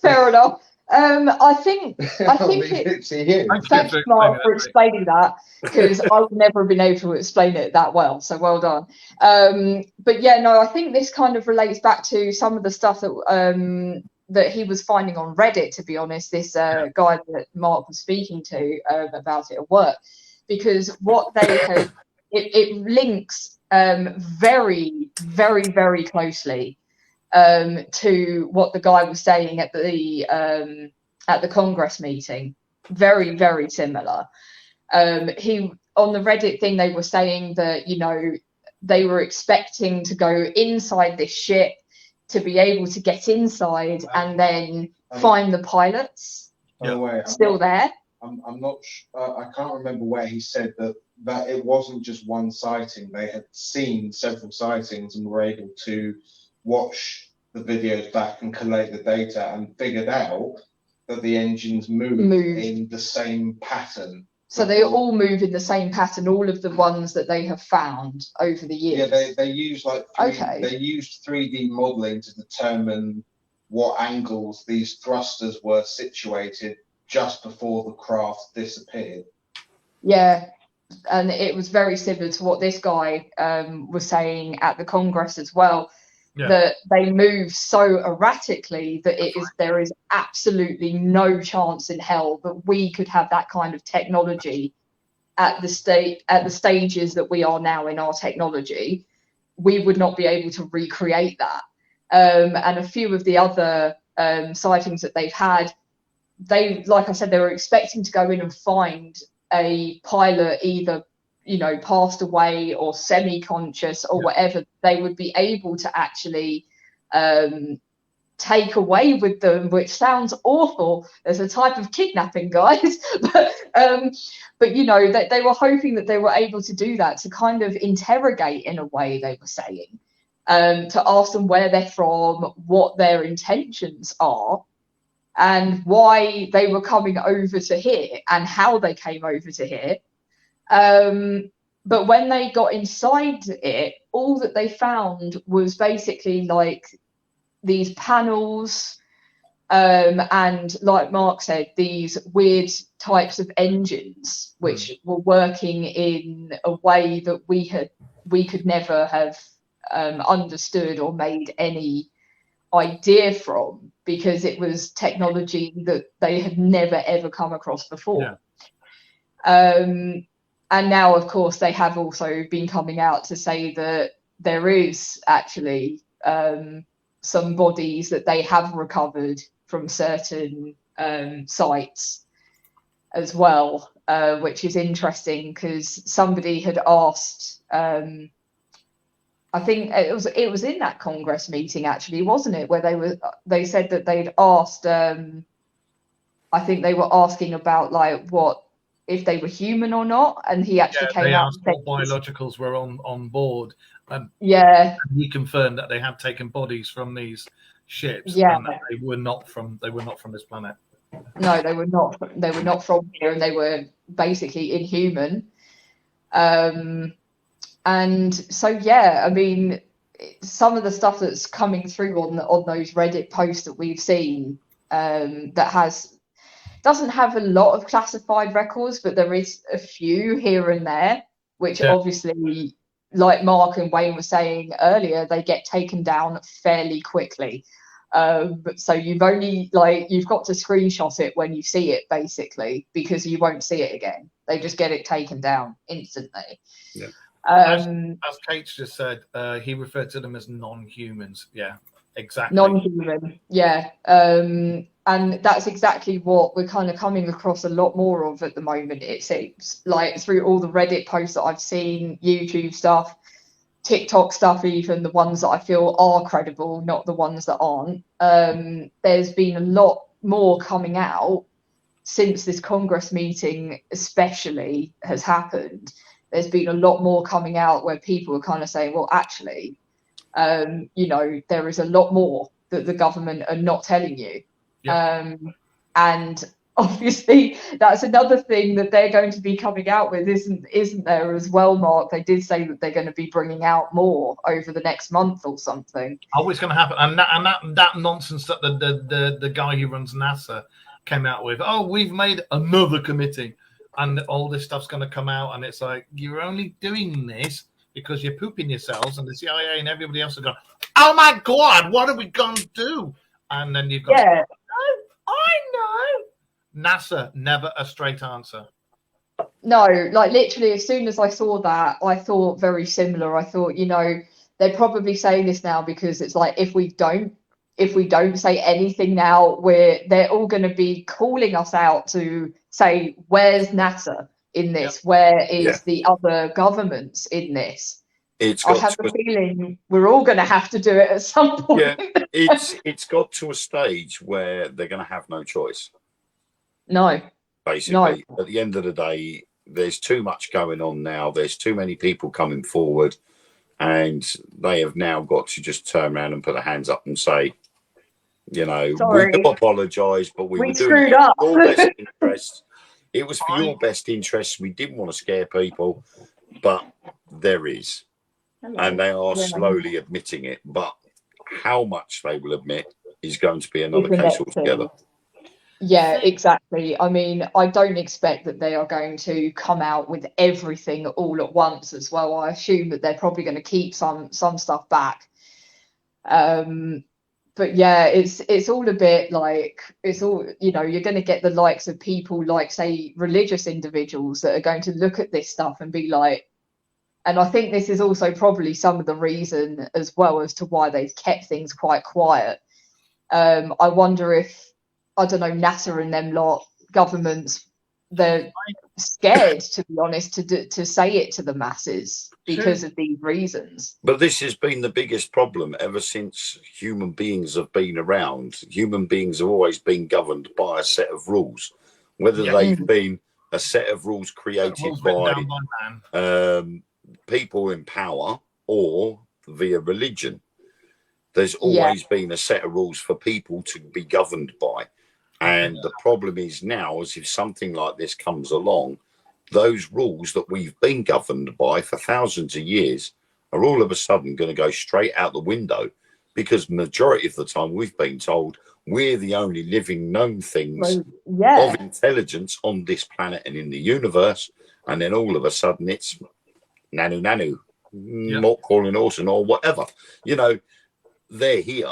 Fair enough. I think it's you. thanks, Mark, for explaining that, because I would never have been able to explain it that well. So well done. But yeah, no, I think this kind of relates back to some of the stuff that that he was finding on Reddit. To be honest, this guy that Mark was speaking to about it at work, because what they have, it links very, very, very closely to what the guy was saying at the Congress meeting. Very, very similar. He, on the Reddit thing, they were saying that, you know, they were expecting to go inside this ship to be able to get inside and then find the pilots. By the way, still there. I'm not. I can't remember where he said that it wasn't just one sighting. They had seen several sightings and were able to watch the videos back and collate the data and figured out that the engines move in the same pattern. So they all move in the same pattern, all of the ones that they have found over the years. Yeah, they use they used 3D modeling to determine what angles these thrusters were situated just before the craft disappeared. Yeah, and it was very similar to what this guy was saying at the Congress as well. Yeah. That they move so erratically that there is absolutely no chance in hell that we could have that kind of technology at the stages that we are now in our technology. We would not be able to recreate that. And a few of the other sightings that they've had, like I said, they were expecting to go in and find a pilot either, you know, passed away or semi-conscious or whatever. They would be able to actually take away with them, which sounds awful. There's a type of kidnapping, guys. But you know, they were hoping that they were able to do that, to kind of interrogate, in a way, they were saying, to ask them where they're from, what their intentions are, and why they were coming over to here and how they came over to here. But when they got inside it, all that they found was basically like these panels, and like Mark said, these weird types of engines which were working in a way that we could never have understood or made any idea from, because it was technology that they had never ever come across before. And now, of course, they have also been coming out to say that there is actually some bodies that they have recovered from certain sites as well, which is interesting, because somebody had asked, I think it was in that Congress meeting, actually, wasn't it, where they said that they'd asked, I think they were asking about like what, if they were human or not, and he actually came out and said what biologicals were on board, and he confirmed that they had taken bodies from these ships, and that they were not from this planet. No, they were not from here, and they were basically inhuman. And so I mean, some of the stuff that's coming through on those Reddit posts that we've seen, that has doesn't have a lot of classified records, but there is a few here and there, which obviously, like Mark and Wayne were saying earlier, they get taken down fairly quickly. So you've got to screenshot it when you see it, basically, because you won't see it again. They just get it taken down instantly. Yeah. As Kate just said, he referred to them as non-humans. Yeah, exactly. Non-human, yeah. And that's exactly what we're kind of coming across a lot more of at the moment, it seems. Like through all the Reddit posts that I've seen, YouTube stuff, TikTok stuff, even the ones that I feel are credible, not the ones that aren't. There's been a lot more coming out since this Congress meeting especially has happened. There's been a lot more coming out where people are kind of saying, well, actually, there is a lot more that the government are not telling you. Yeah. And obviously that's another thing that they're going to be coming out with, isn't there as well, Mark? They did say that they're going to be bringing out more over the next month or something. Oh, it's going to happen. And that nonsense that the guy who runs NASA came out with, oh, we've made another committee and all this stuff's going to come out. And it's like, you're only doing this because you're pooping yourselves, and the CIA and everybody else are going, oh my God, what are we going to do? And then you've got, I know. NASA, never a straight answer. No, like literally as soon as I saw that, I thought very similar. I thought, they're probably saying this now because it's like, if we don't say anything now, they're all going to be calling us out to say, where's NASA in this? Yep. Where is the other governments in this? I have a feeling we're all going to have to do it at some point. Yeah, it's got to a stage where they're going to have no choice. No. Basically, at the end of the day, there's too much going on now. There's too many people coming forward, and they have now got to just turn around and put their hands up and say, Sorry. We do apologise, but we were doing it for your best interests. It was for your best interests. We didn't want to scare people, but there is. And they are slowly admitting it. But how much they will admit is going to be another case altogether. Yeah, exactly. I mean, I don't expect that they are going to come out with everything all at once as well. I assume that they're probably going to keep some stuff back. But yeah, it's all a bit like, it's all, you're going to get the likes of people like, say, religious individuals that are going to look at this stuff and be like, and I think this is also probably some of the reason as well as to why they've kept things quite quiet. I wonder if, I don't know, NASA and them lot, governments, they're scared, to be honest, to say it to the masses because of these reasons. But this has been the biggest problem ever since human beings have been around. Human beings have always been governed by a set of rules, whether they've been a set of rules created by people in power or via religion. There's always been a set of rules for people to be governed by. And the problem is now, as if something like this comes along, those rules that we've been governed by for thousands of years are all of a sudden going to go straight out the window, because majority of the time we've been told we're the only living known things of intelligence on this planet and in the universe. And then all of a sudden it's nanu, not calling Orson or whatever. They're here.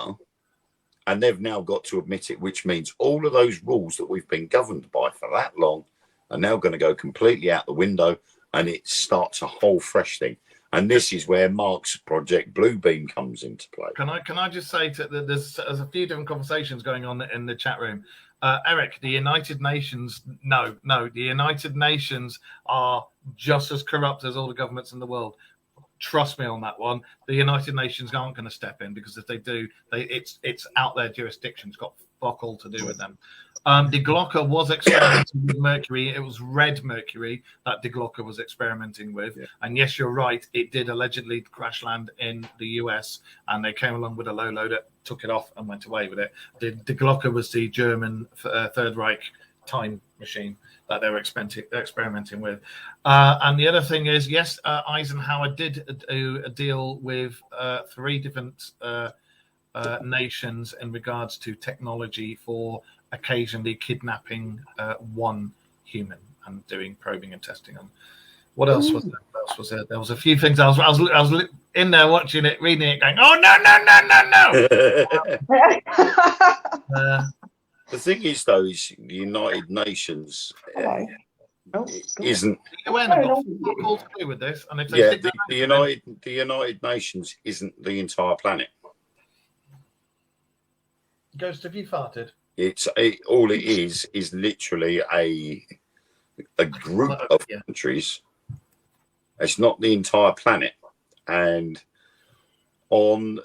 And they've now got to admit it, which means all of those rules that we've been governed by for that long are now going to go completely out the window, and it starts a whole fresh thing. And this is where Mark's Project Bluebeam comes into play. Can I just say that there's a few different conversations going on in the chat room. Eric, the United Nations, no, the United Nations are just as corrupt as all the governments in the world. Trust me on that one. The United Nations aren't going to step in, because if they do, it's out their jurisdiction. It's got fuck all to do with them. The Glocker was experimenting with mercury. It was red mercury that the Glocker was experimenting with. Yeah. And yes, you're right. It did allegedly crash land in the US, and they came along with a low loader, took it off, and went away with it. The Glocker was the German Third Reich time machine that they were experimenting with. And the other thing is, yes, Eisenhower did do a deal with 3 different nations in regards to technology for occasionally kidnapping one human and doing probing and testing on. What else was there? What else was there? There was a few things. I was in there watching it, reading it, going, "Oh no, no, no, no, no!" The thing is, though, is the United Nations Hello. Oh, isn't. The UN have got fuck all to do with this, and if they Yeah, stick the United Nations isn't the entire planet. Ghost, have you farted? All it is literally a group of countries. It's not the entire planet. And on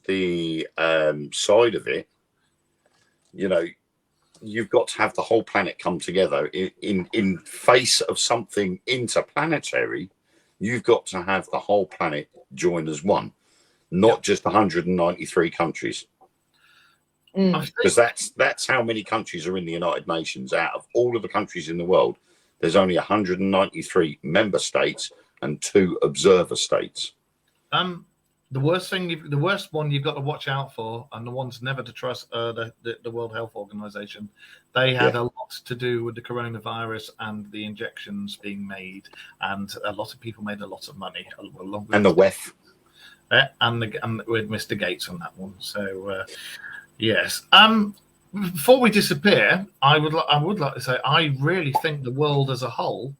the side of it, you know, you've got to have the whole planet come together in face of something interplanetary. You've got to have the whole planet join as one, not just 193 countries. Because that's how many countries are in the United Nations. Out of all of the countries in the world, there's only 193 member states and 2 observer states. The worst one you've got to watch out for, and the ones never to trust, the World Health Organization. They had a lot to do with the coronavirus and the injections being made, and a lot of people made a lot of money. And the WEF. And with Mr. Gates on that one. So, yes. Before we disappear, I would like to say I really think the world as a whole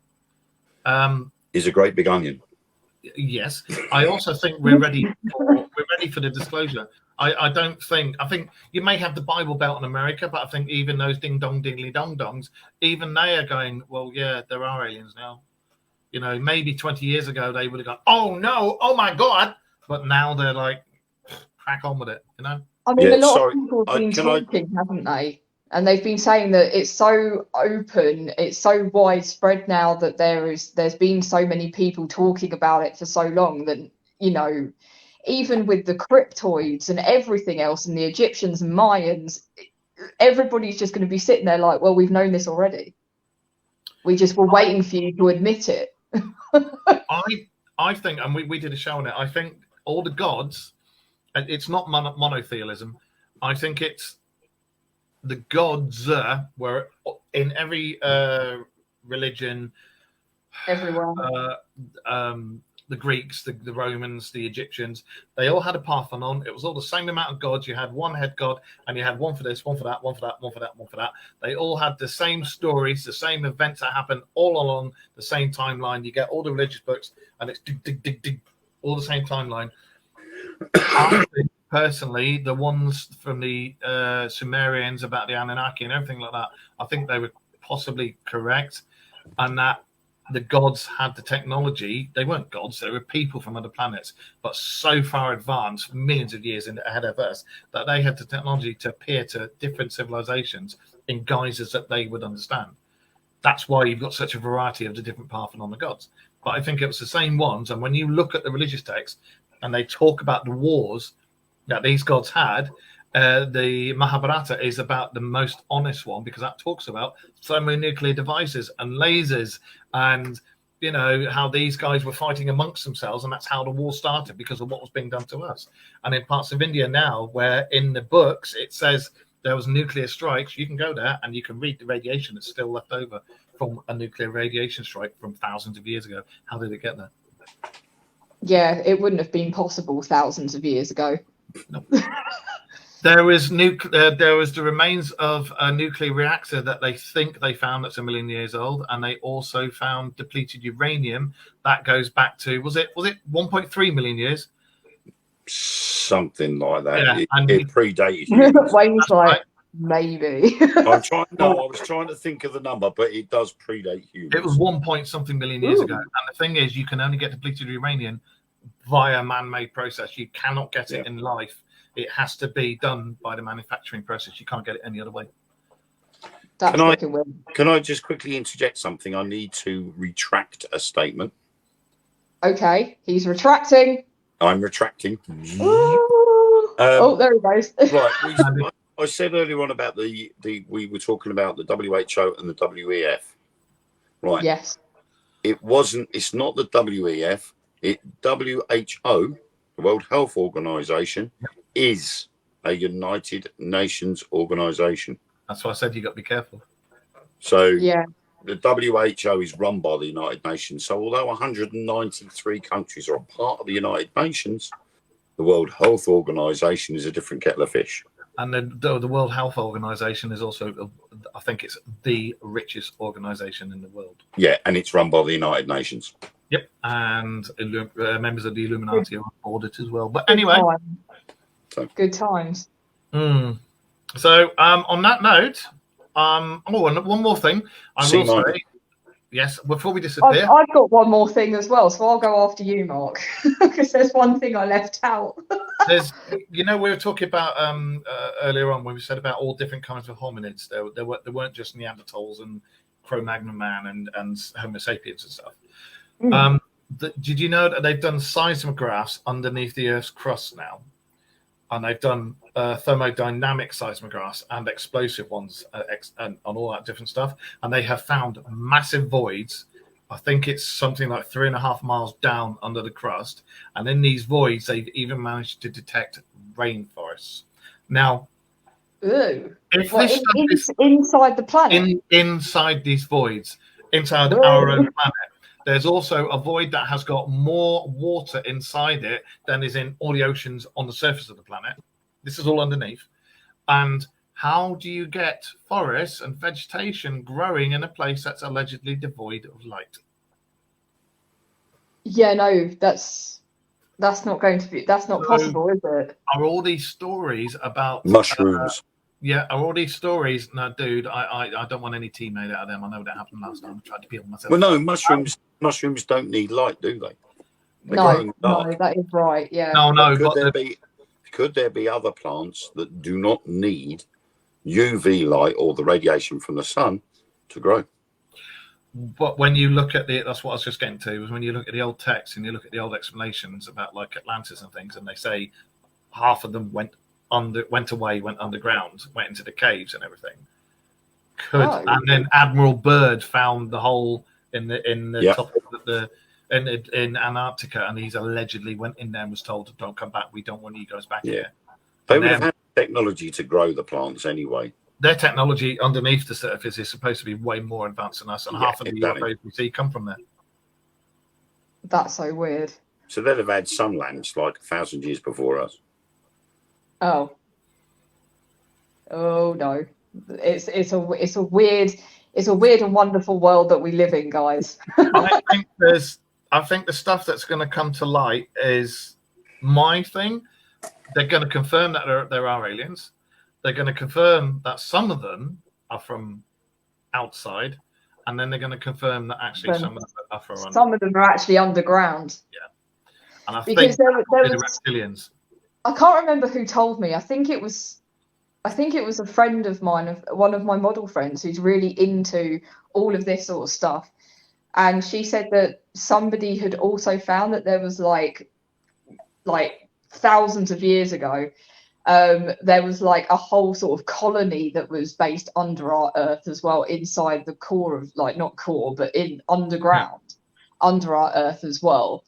is a great big onion. Yes, I also think we're ready for the disclosure. I think you may have the Bible Belt in America, but I think even those ding dong dingly dong dongs, even they are going, well, yeah, there are aliens now. You know, maybe 20 years ago they would have gone, oh no, oh my God, but now they're like, crack on with it, you know. I mean, a lot of people have been talking, haven't they? And they've been saying that it's so open, it's so widespread now that there's been so many people talking about it for so long that, you know, even with the cryptoids and everything else and the Egyptians and Mayans, everybody's just going to be sitting there like, well, we've known this already. We just were waiting for you to admit it. I think, and we did a show on it, I think all the gods, it's not monotheism. I think it's the gods were in every religion, everywhere. The Greeks, the Romans, the Egyptians, they all had a Parthenon. It was all the same amount of gods. You had one head god, and you had one for this, one for that, one for that, one for that, one for that. They all had the same stories, the same events that happened all along the same timeline. You get all the religious books, and it's dig, dig, dig, dig, all the same timeline. I think, personally, the ones from the Sumerians about the Anunnaki and everything like that, I think they were possibly correct, and that the gods had the technology. They weren't gods, they were people from other planets, but so far advanced, millions of years ahead of us, that they had the technology to appear to different civilizations in guises that they would understand. That's why you've got such a variety of the different Parthenon gods. But I think it was the same ones, and when you look at the religious texts and they talk about the wars that these gods had, the Mahabharata is about the most honest one, because that talks about thermonuclear devices and lasers, and you know how these guys were fighting amongst themselves, and that's how the war started, because of what was being done to us. And in parts of India now, where in the books it says there was nuclear strikes, you can go there and you can read the radiation that's still left over from a nuclear radiation strike from thousands of years ago. How did it get there? Yeah, it wouldn't have been possible thousands of years ago. No. There was the remains of a nuclear reactor that they think they found that's 1 million years old, and they also found depleted uranium that goes back to was it 1.3 million years? Something like that. Yeah, it predated. Wayne's like, maybe. I was trying to think of the number, but it does predate humans. It was 1-point-something million years ago, and the thing is, you can only get depleted uranium via man-made process. You cannot get it in life. It has to be done by the manufacturing process. You can't get it any other way. Can I just quickly interject something? I need to retract a statement. Okay, he's retracting. I'm retracting. Oh, there he goes. Right. I said earlier on about we were talking about the WHO and the WEF. Right. Yes. It's not the WEF. WHO, the World Health Organization, is a United Nations organization. That's why I said you got to be careful. So Yeah. the WHO is run by the United Nations. So although 193 countries are a part of the United Nations, the World Health Organization is a different kettle of fish. And the World Health Organization is also, I think it's the richest organization in the world. Yeah, and it's run by the United Nations. Yep. And members of the Illuminati are on board it as well. But anyway. Good times. So on that note, and one more thing. I will say, yes, before we disappear. I've got one more thing as well, so I'll go after you, Mark, because there's one thing I left out. There's, we were talking about earlier on when we said about all different kinds of hominids. There weren't just Neanderthals and Cro-Magnon man and Homo sapiens and stuff. Did you know that they've done seismographs underneath the Earth's crust now? And they've done thermodynamic seismographs and explosive ones and on all that different stuff. And they have found massive voids. I think it's something like 3.5 miles down under the crust. And in these voids, they've even managed to detect rainforests. Now, if this stuff is inside the planet? Inside these voids, inside our own planet. There's also a void that has got more water inside it than is in all the oceans on the surface of the planet. This is all underneath. And how do you get forests and vegetation growing in a place that's allegedly devoid of light? Yeah, no, that's not going to be. That's not possible, is it? Are all these stories about mushrooms? Are all these stories? No, dude, I don't want any tea made out of them. I know that happened last time. I tried to peel myself. Well, no, mushrooms don't need light, do they? No, that is right. Yeah. No. Could there be other plants that do not need UV light or the radiation from the sun to grow? But when you look at that's what I was just getting to, was when you look at the old texts and you look at the old explanations about like Atlantis and things, and they say half of them went underground, went into the caves and everything. And then Admiral Byrd found the hole in the top of the in Antarctica, and he's allegedly went in there and was told, "Don't come back. We don't want you guys back here." They would have had technology to grow the plants anyway. Their technology underneath the surface is supposed to be way more advanced than us, and half of the UFOs we see come from there. That's so weird. So they'd have had sun lamps like 1,000 years before us. Oh no! It's a weird and wonderful world that we live in, guys. I think the stuff that's going to come to light is my thing. They're going to confirm that there are aliens. They're going to confirm that some of them are from outside, and then they're going to confirm that actually some of them are from underground. Some of them are actually underground. Yeah, and I because think there was reptilians. I can't remember who told me. I think it was a friend of mine, one of my model friends, who's really into all of this sort of stuff. And she said that somebody had also found that there was like thousands of years ago, there was like a whole sort of colony that was based under our Earth as well, inside the core of, like, not core, but in underground, under our Earth as well.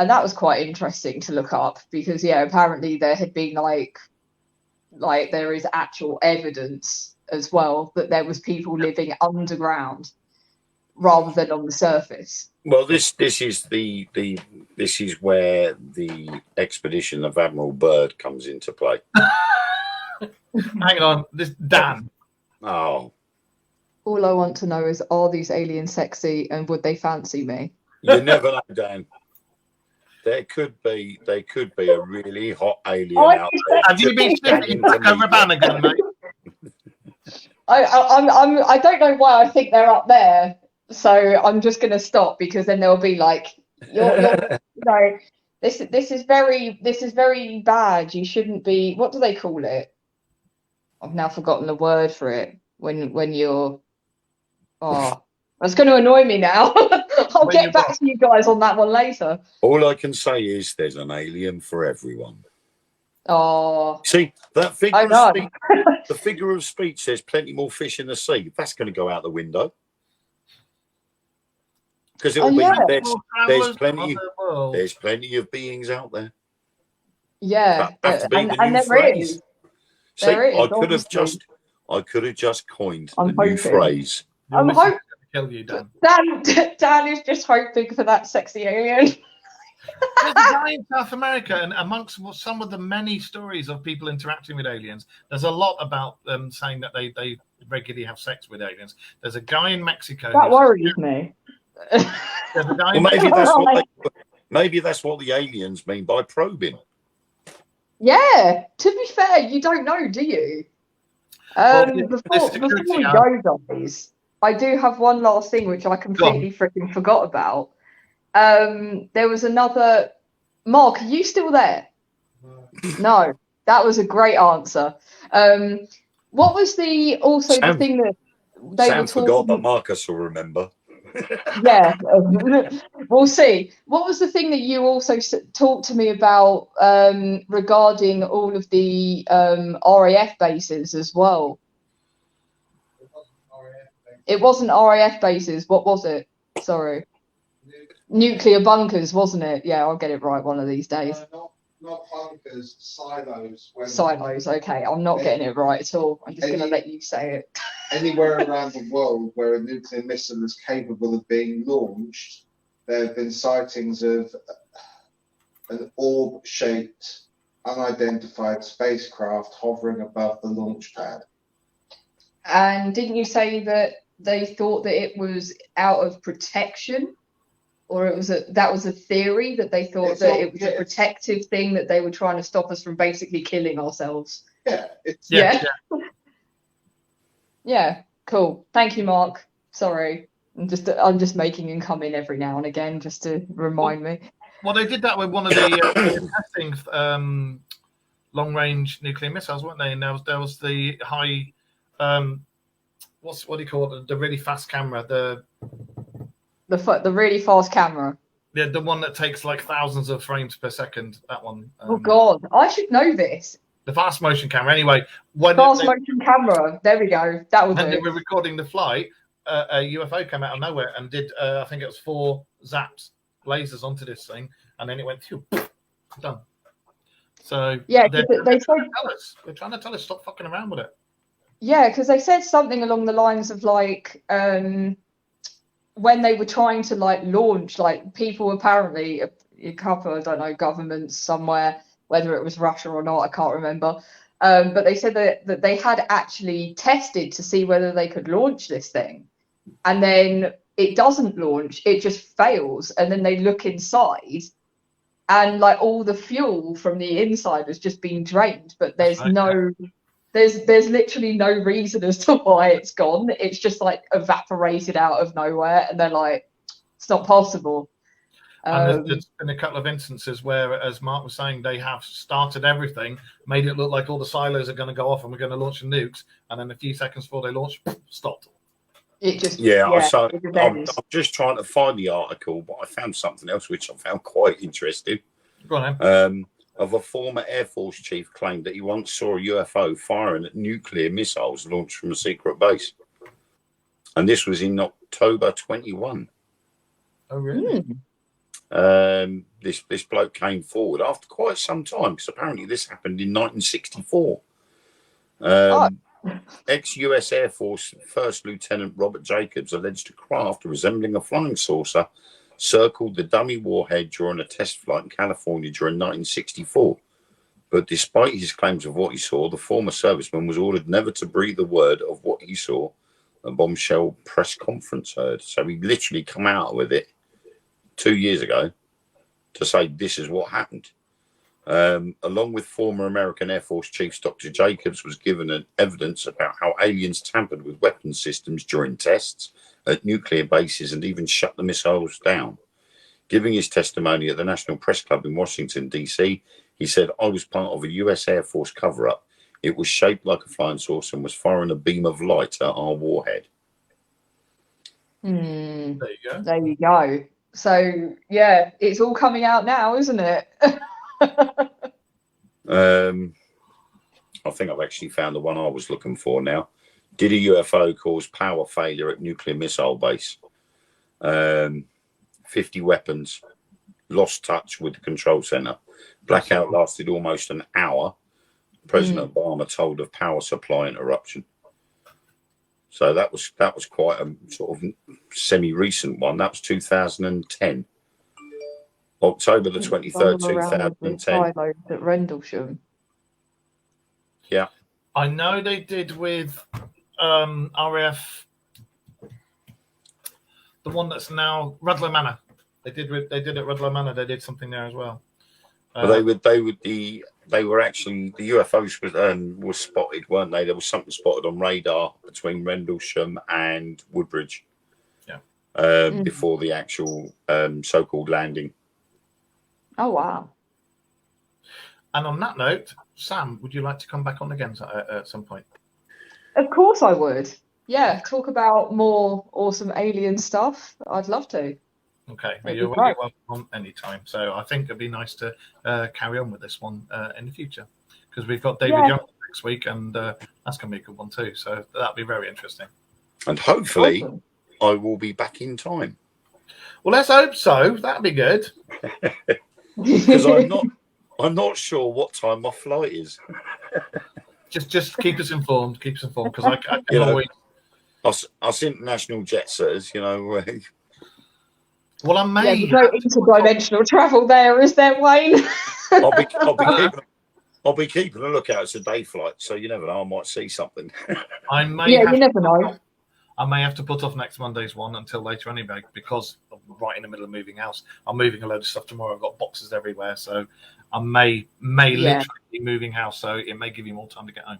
And that was quite interesting to look up because, apparently there had been like there is actual evidence as well that there was people living underground rather than on the surface. Well, this is where the expedition of Admiral Byrd comes into play. Hang on, this Dan. Oh. All I want to know is, are these aliens sexy and would they fancy me? You never know, Dan. There could be a really hot alien out there. Have you been sniffing over Bannigan, mate? I don't know why I think they're up there, so I'm just going to stop because then they'll be like, this is very bad. You shouldn't be. What do they call it? I've now forgotten the word for it. When you're, that's going to annoy me now. I'll get back to you guys on that one later. All I can say is there's an alien for everyone. Oh, see that figure of speech, the figure of speech says plenty more fish in the sea. That's going to go out the window because it'll be there's plenty of beings out there. Yeah, and there is. See, there is, I could have just I could have just coined I'm a new hoping. phrase. Your I'm missus is hope- gonna kill you, Dan. Dan is just hoping for that sexy alien. There's a guy in South America, and amongst some of the many stories of people interacting with aliens, there's a lot about them saying that they regularly have sex with aliens. There's a guy in Mexico. That worries me. There's a guy in Well, Mexico. maybe that's what the aliens mean by probing. Yeah, to be fair, you don't know, do you? Before we go, guys, I do have one last thing which I completely freaking forgot about. There was another. Mark, are you still there? No, that was a great answer. What was the thing that they Sam were talking? forgot, but Marcus will remember. Yeah, we'll see. What was the thing that you also talked to me about regarding all of the RAF bases as well? It wasn't RAF bases. What was it? Sorry. Nuclear bunkers, wasn't it? Yeah, I'll get it right one of these days. Not bunkers, silos. Silos, okay. I'm not getting it right at all. I'm just going to let you say it. Anywhere around the world where a nuclear missile is capable of being launched, there have been sightings of an orb-shaped, unidentified spacecraft hovering above the launch pad. And didn't you say that they thought that it was out of protection? Or that was a theory that they thought it was a protective thing that they were trying to stop us from basically killing ourselves. Yeah. Yeah, cool. Thank you, Mark. Sorry, I'm just making him come in every now and again just to remind me. Well, they did that with one of the testing long-range nuclear missiles, weren't they? And there was the high, what do you call it? The really fast camera, the really fast camera. Yeah, the one that takes like thousands of frames per second. That one. Oh God, I should know this. The fast motion camera. Anyway, motion camera. There we go. That was. When they were recording the flight, a UFO came out of nowhere and did. I think it was 4 zaps, lasers onto this thing, and then it went through. Done. So yeah, they're trying to tell us stop fucking around with it. Yeah, because they said something along the lines of like. When they were trying to like launch, like people apparently a couple, I don't know, governments somewhere, whether it was Russia or not, I can't remember. But they said that they had actually tested to see whether they could launch this thing. And then it doesn't launch, it just fails. And then they look inside and like all the fuel from the inside has just been drained, but there's there's literally no reason as to why it's gone. It's just like evaporated out of nowhere, and they're like, it's not possible. And there's been a couple of instances where, as Mark was saying, they have started everything, made it look like all the silos are going to go off and we're going to launch the nukes, and then a few seconds before they launch, stopped. It just I'm just trying to find the article, but I found something else which I found quite interesting. Go on, then. Of a former Air Force chief claimed that he once saw a UFO firing at nuclear missiles launched from a secret base. And this was in October 21. Oh, really? This bloke came forward after quite some time, because apparently this happened in 1964. Ex-US Air Force First Lieutenant Robert Jacobs alleged a craft resembling a flying saucer circled the dummy warhead during a test flight in California during 1964. But despite his claims of what he saw, the former serviceman was ordered never to breathe a word of what he saw, a bombshell press conference heard. So he literally come out with it 2 years ago to say this is what happened. Along with former American Air Force Chief Dr. Jacobs was given evidence about how aliens tampered with weapons systems during tests at nuclear bases and even shut the missiles down. Giving his testimony at the National Press Club in Washington, D.C., he said, "I was part of a US Air Force cover-up. It was shaped like a flying saucer and was firing a beam of light at our warhead." There you go. There you go. So, yeah, it's all coming out now, isn't it? I think I've actually found the one I was looking for now. Did a UFO cause power failure at nuclear missile base? 50 weapons, lost touch with the control center. Blackout lasted almost an hour. President Obama told of power supply interruption. So that was quite a sort of semi-recent one. That was 2010, October the 23rd, 2010. Silos at Rendlesham. Yeah, I know they did with RAF, the one that's now Rudloe Manor. They did at Rudloe Manor. They did something there as well. but they were actually, the UFOs were spotted, weren't they? There was something spotted on radar between Rendlesham and Woodbridge. Yeah. Before the actual so-called landing. Oh wow. And on that note, Sam, would you like to come back on again at some point? Of course I would. Yeah, talk about more awesome alien stuff. I'd love to. Okay, well, That'd you're be great. welcome on any time. So I think it'd be nice to carry on with this one in the future, because we've got David Young next week, and that's going to be a good one too. So that'll be very interesting. And hopefully Awesome. I will be back in time. Well, let's hope so. That'd be good. Because I'm not sure what time my flight is. Just keep us informed. Keep us informed, because I can You know, always. Us international jet setters, you know. Well, I Yeah, may. there's no interdimensional travel there, is there, Wayne? I'll be keeping a lookout. It's a day flight, so you never know. I might see something. I may. Yeah, have you never know. I may have to put off next Monday's one until later anyway, because I'm right in the middle of moving house. I'm moving a load of stuff tomorrow. I've got boxes everywhere, so I may literally be moving house. So it may give you more time to get home.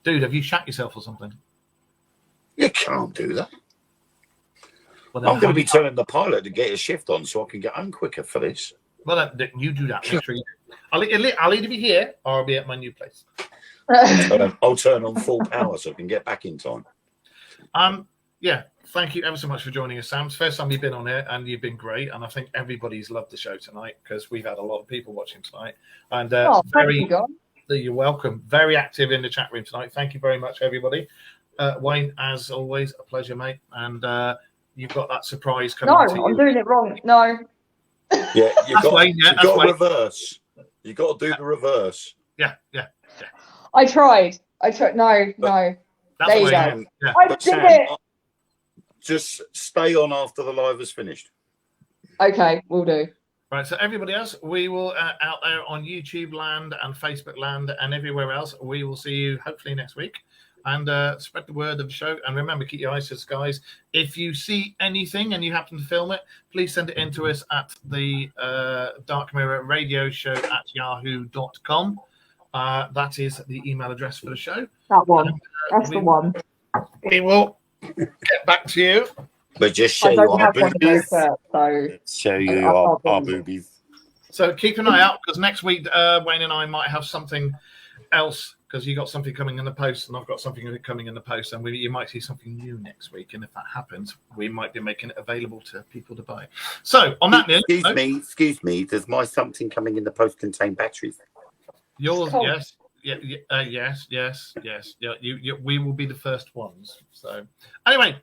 Dude, have you shat yourself or something? You can't do that. Well, then I'm going to be telling the pilot to get a shift on so I can get home quicker for this. Well, then you do that. Make sure you do. I'll either be here or I'll be at my new place. I'll turn on full power so I can get back in time. Yeah, thank you ever so much for joining us, Sam. It's the first time you've been on here, and you've been great. And I think everybody's loved the show tonight, because we've had a lot of people watching tonight. And thank you, guys. you're welcome. Very active in the chat room tonight. Thank you very much, everybody. Wayne, as always, a pleasure, mate. And you've got that surprise coming No, to you. I'm doing it wrong. No. Yeah, you've got Wayne, yeah, that's to Wayne. reverse. You've got to do the reverse. Yeah. I tried. No. That's There you Wayne. go. Yeah. I But did Sam, it. just stay on after the live is finished. Okay, we'll do. Right, so everybody else, we will out there on YouTube land and Facebook land and everywhere else. We will see you hopefully next week, and spread the word of the show. And remember, keep your eyes to the skies. If you see anything and you happen to film it, please send it in to us at the Dark Mirror Radio Show at yahoo.com. That is the email address for the show. That one. That's the one. We will get back to you. But just show I you don't our have one of those boobies. shirts, so Show you I our can't do it. boobies. So keep an eye out, because next week Wayne and I might have something else, because you got something coming in the post and I've got something coming in the post, and you might see something new next week. And if that happens, we might be making it available to people to buy. So on that note, Excuse me. Does my something coming in the post contain batteries? yours, Cool. yes. Yes. Yeah, we will be the first ones. So anyway,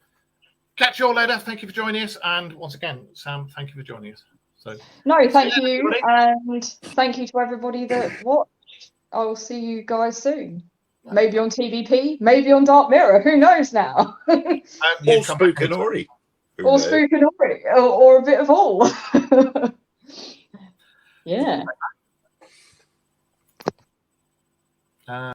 catch you all later. Thank you for joining us. And once again, Sam, thank you for joining us. So no, thank Yeah, you, everybody. and thank you to everybody that watched. I will see you guys soon. Maybe on TVP, maybe on Dark Mirror. Who knows now? you Or come back Spookanori. Or Spookanori, or a bit of all. Yeah.